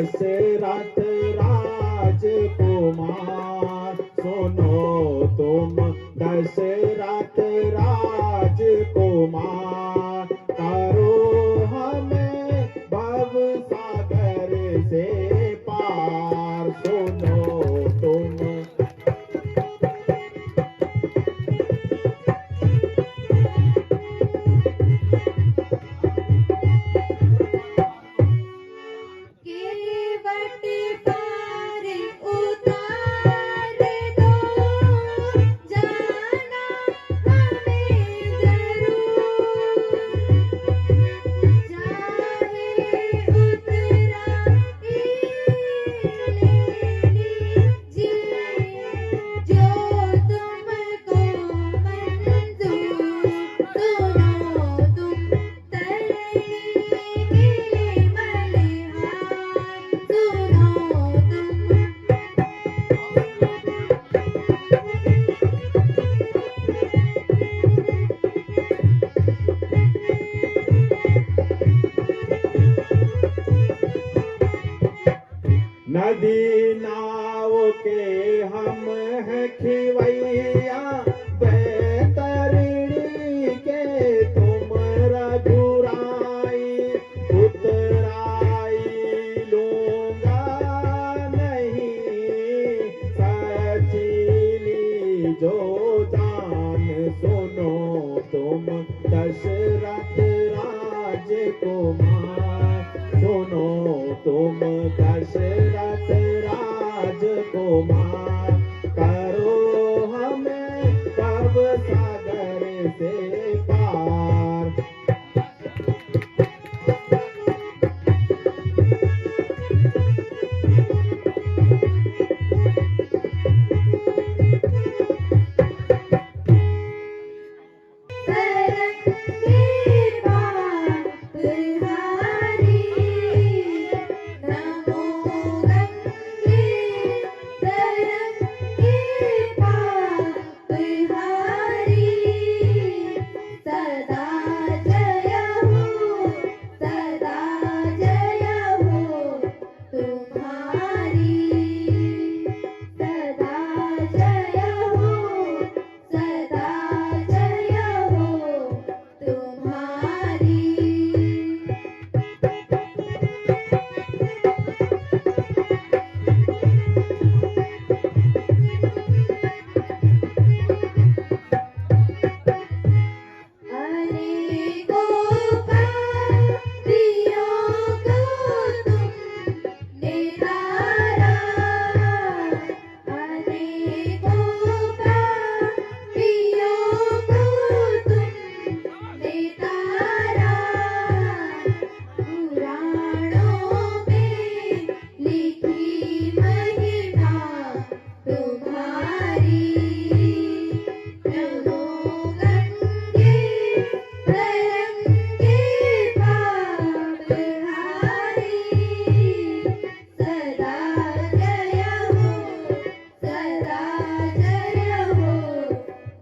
दशरथ राजकुमार, सुनो तुम दशरथ राजकुमार, करो हमें भव सागर से पार, सुनो तुम। केवट पार उतार दो, जाना हमें जरूर, चाहे उतरा ले लीजिए, जो तुमको मंजूर, सुनो तुम तरनी के मलिहान, सुनो तुम। नदी नाव के हम हैं खिवैया, बैतरणी के तुम रघुराई, उतराई लूंगा नहीं सचीली जो जान, सुनो तुम दशरथ राजकुमार, सुनो तुम दशरथ राजकुमार, करो हमें भव सागर से पार। तरंगे पार हारी, नमो गंगे, तरंगे पार हारी, सदा जय हो, सदा जय हो तुम्हारी, सदा जय हो, सदा जय हो तुम्हारी। अनेकों पापियों को तुमने तारा, अनेकों पापियों को तुमने तारा, पुराणों में लिखी महिमा तुम्हारी, नमो गंगे, तरंगे पार हारी, सदा जय हो, सदा जय हो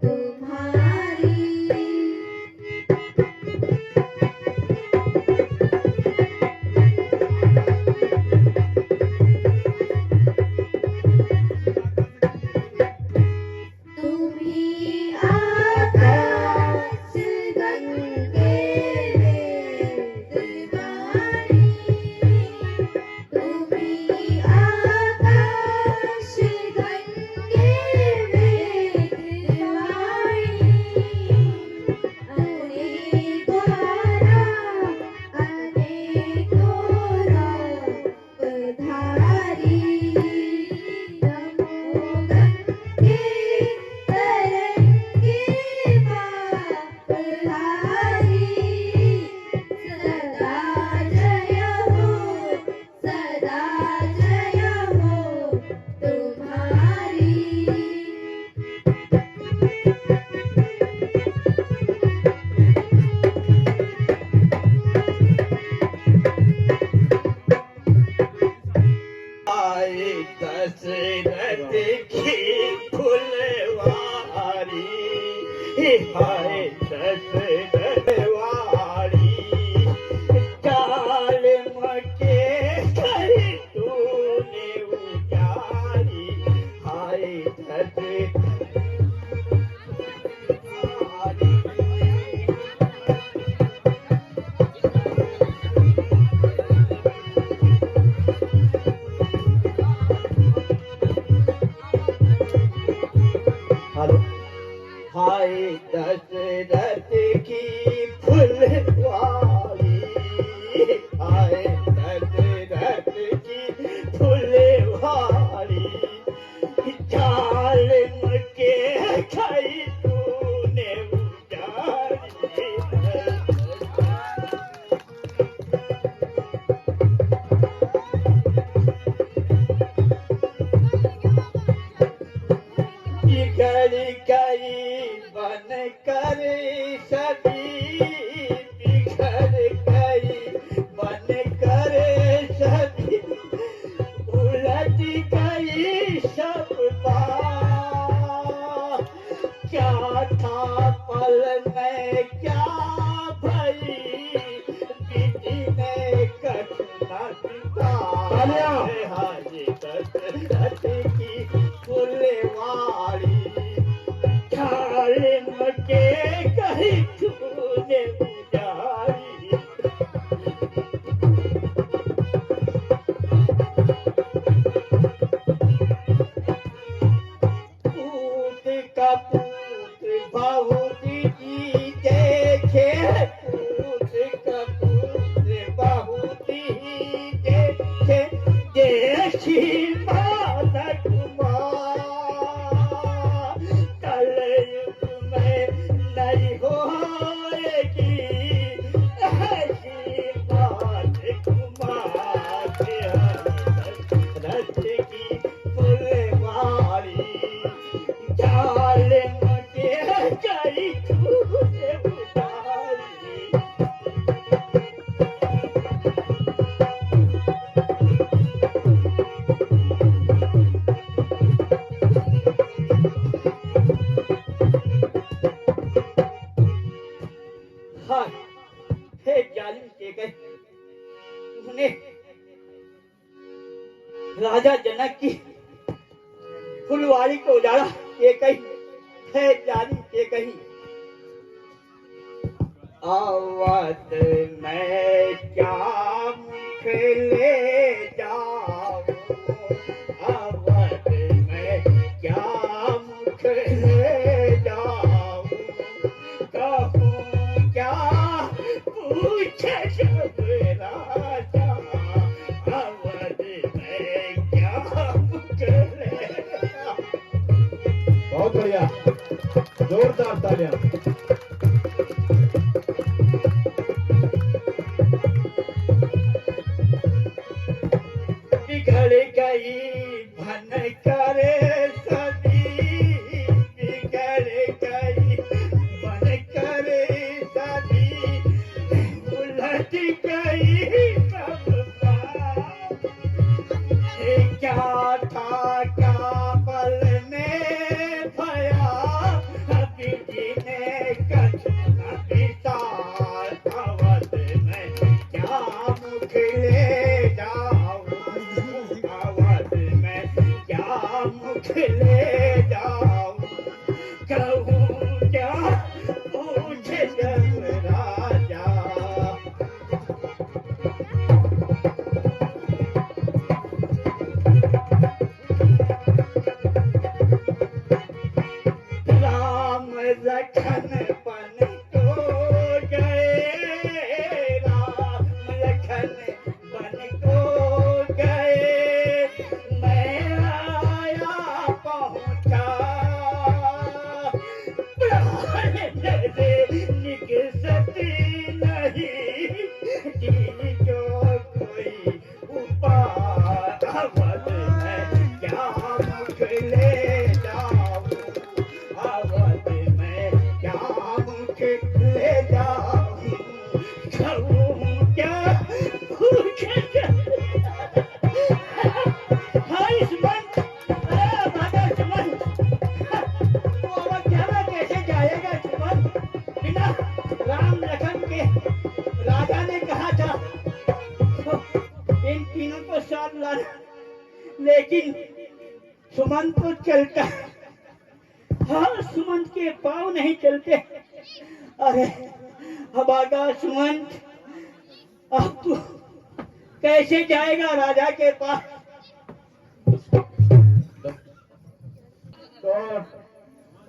तुम्हारी। तुम्ही आकाश गंगे वेदवाणी, तुम्ही आकाश गंगे वेदवाणी, अनेकों धारी, नमो गंगे, तरंगे पार हारी, सदा जय हो, सदा जय हो तुम्हारी। आए दशरथ की फुलवारी, हाय दशरथ वारी, काल मके करी तू धरती की फुलवारी आए धरती की फुलवारी जालिम के खाई तूने उजारी बिगड़ गई बन कर सदी बिगड़ गई बन कर सदी उलट गई सब बात क्या था पल में क्या भई बीती ने कटना पिता हाजी धरती की फुलवारी जालिम के कहीं तूने उजारी पूत का पूत बहुत ही देखे पूत का पूत बहुत ही देखे देशी मानक कलयुग में नहीं होएगी ऐसी बात कुमार रथ की फुलवारी जालिम के कई तूने उतारी हाँ हे जालिम के गए उन्होंने राजा जनक की फुलवारी को उजाड़ा ये कही है जालिम के कही आवत मैं क्या मुख ले जाऊं आवत मैं क्या मुख ले जाऊं कहूँ क्या पूछे जब राजा अवध में क्या मुख ले जाऊं बहुत बढ़िया, जोरदार तालियां। बिगड़ गई भन करे सदी बिगड़ गई भन करे सदी उलट गई सब बात क्या था क्या पल में भया अभी जीने कछ न विचार अवध में क्या मुख ले जाऊं अवध में क्या मुख ले जाऊं कहूँ क्या पूछे जब राजा राम लखन पन को गए राम लखन बन को गए मैं आया पहुंचा प्राण मेरे निकसती नहीं जी जो कोई उपाय अवध में क्या मुख ले जाऊं अवध में क्या मुख ले जाऊं कहूँ क्या पूछे हाय सुमंत अरे भागा सुमंत वो अयोध्या में कैसे जाएगा सुमंत बिना राम लखन के राजा ने कहा था इन तीनों को साथ लाना लेकिन सुमंत तो चलता हाँ सुमंत के पाँव नहीं चलते अरे अभागा सुमंत अब तू कैसे जाएगा राजा के पास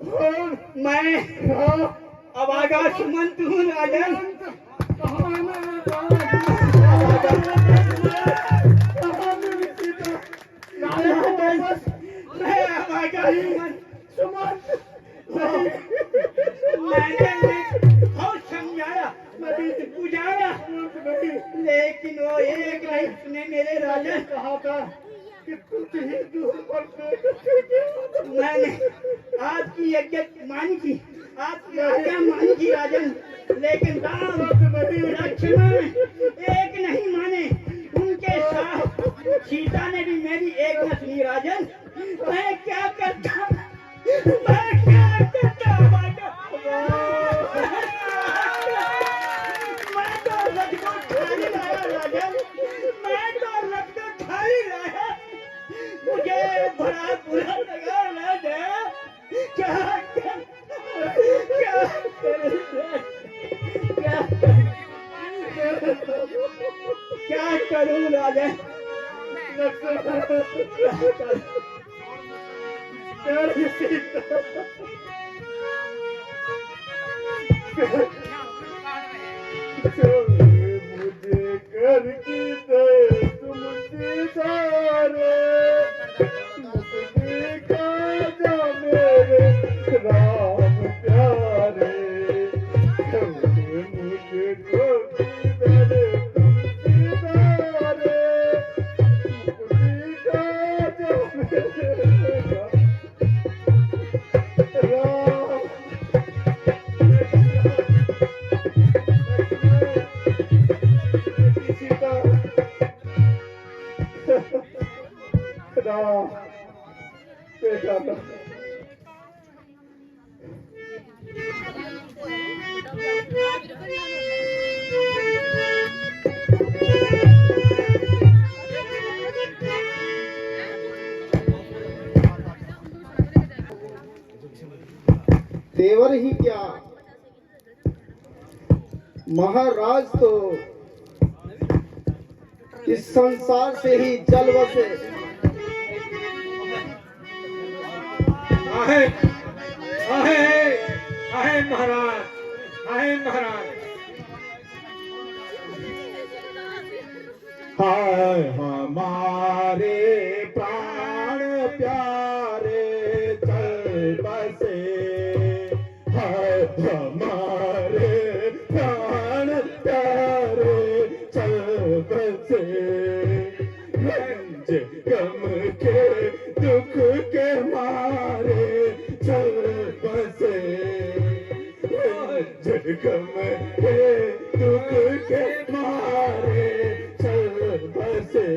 कौन? मैं अब आगा सुमंत हूँ राजन। मैं अब आगा सुमंत मैंने बहुत समझाया बुझाया, लेकिन वो एक नहीं सुने मेरे राजन। कहा था कि कुछ ही दूर पर मैंने आपकी इज्जत मानी थी, आपकी आज्ञा मानी थी राजन, लेकिन राम लक्ष्मण एक नहीं माने। उनके साथ सीता ने भी मेरी एक न सुनी राजन। मैं क्या करता, मैं क्या करता बाबा? मैं तो रथ को खाली लाया राजन, मैं तो रथ को खाली लाया। मुझे बड़ा बुरा लगा राजा। क्या करूं राजा? मुझे कर की दे तुमसे सारे का जा मेरे राम प्यारे। मुझे कर की दे तुमसे सारे का जा मेरे राम। देवर ही क्या, महाराज तो इस संसार से ही जल बसे। आहे आहे आहे महाराज, आहे महाराज। हाय हमारे प्राण प्यारे चल बसे, हाय हमारे प्राण प्यारे चल बसे। रंज गम के दुख के मारे चल बसे, रंज गम के दुख के मारे चल बसे।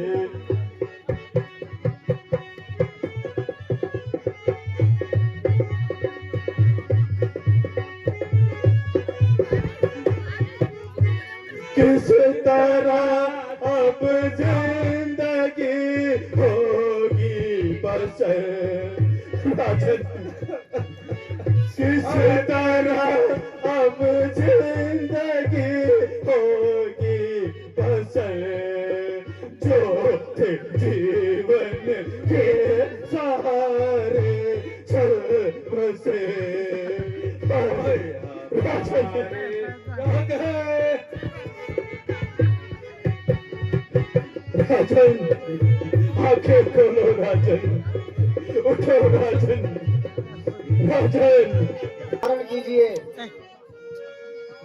किस तरह अब जिंदगी होगी बसर, किस तरह अब जिंदगी होगी बसर। जो थे जीवन के सहारे चल बसे। राजन आंखें खोलो राजन, उठो राजन, राजन धारण कीजिए।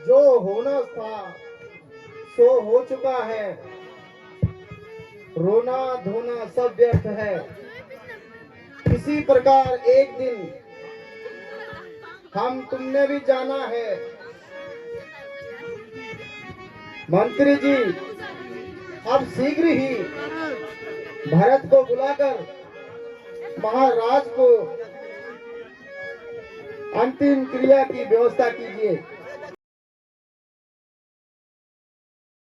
जो होना था सो हो चुका है, रोना धोना सब व्यर्थ है। इसी प्रकार एक दिन हम तुमने भी जाना है। मंत्री जी अब शीघ्र ही भरत को बुलाकर महाराज को अंतिम क्रिया की व्यवस्था कीजिए।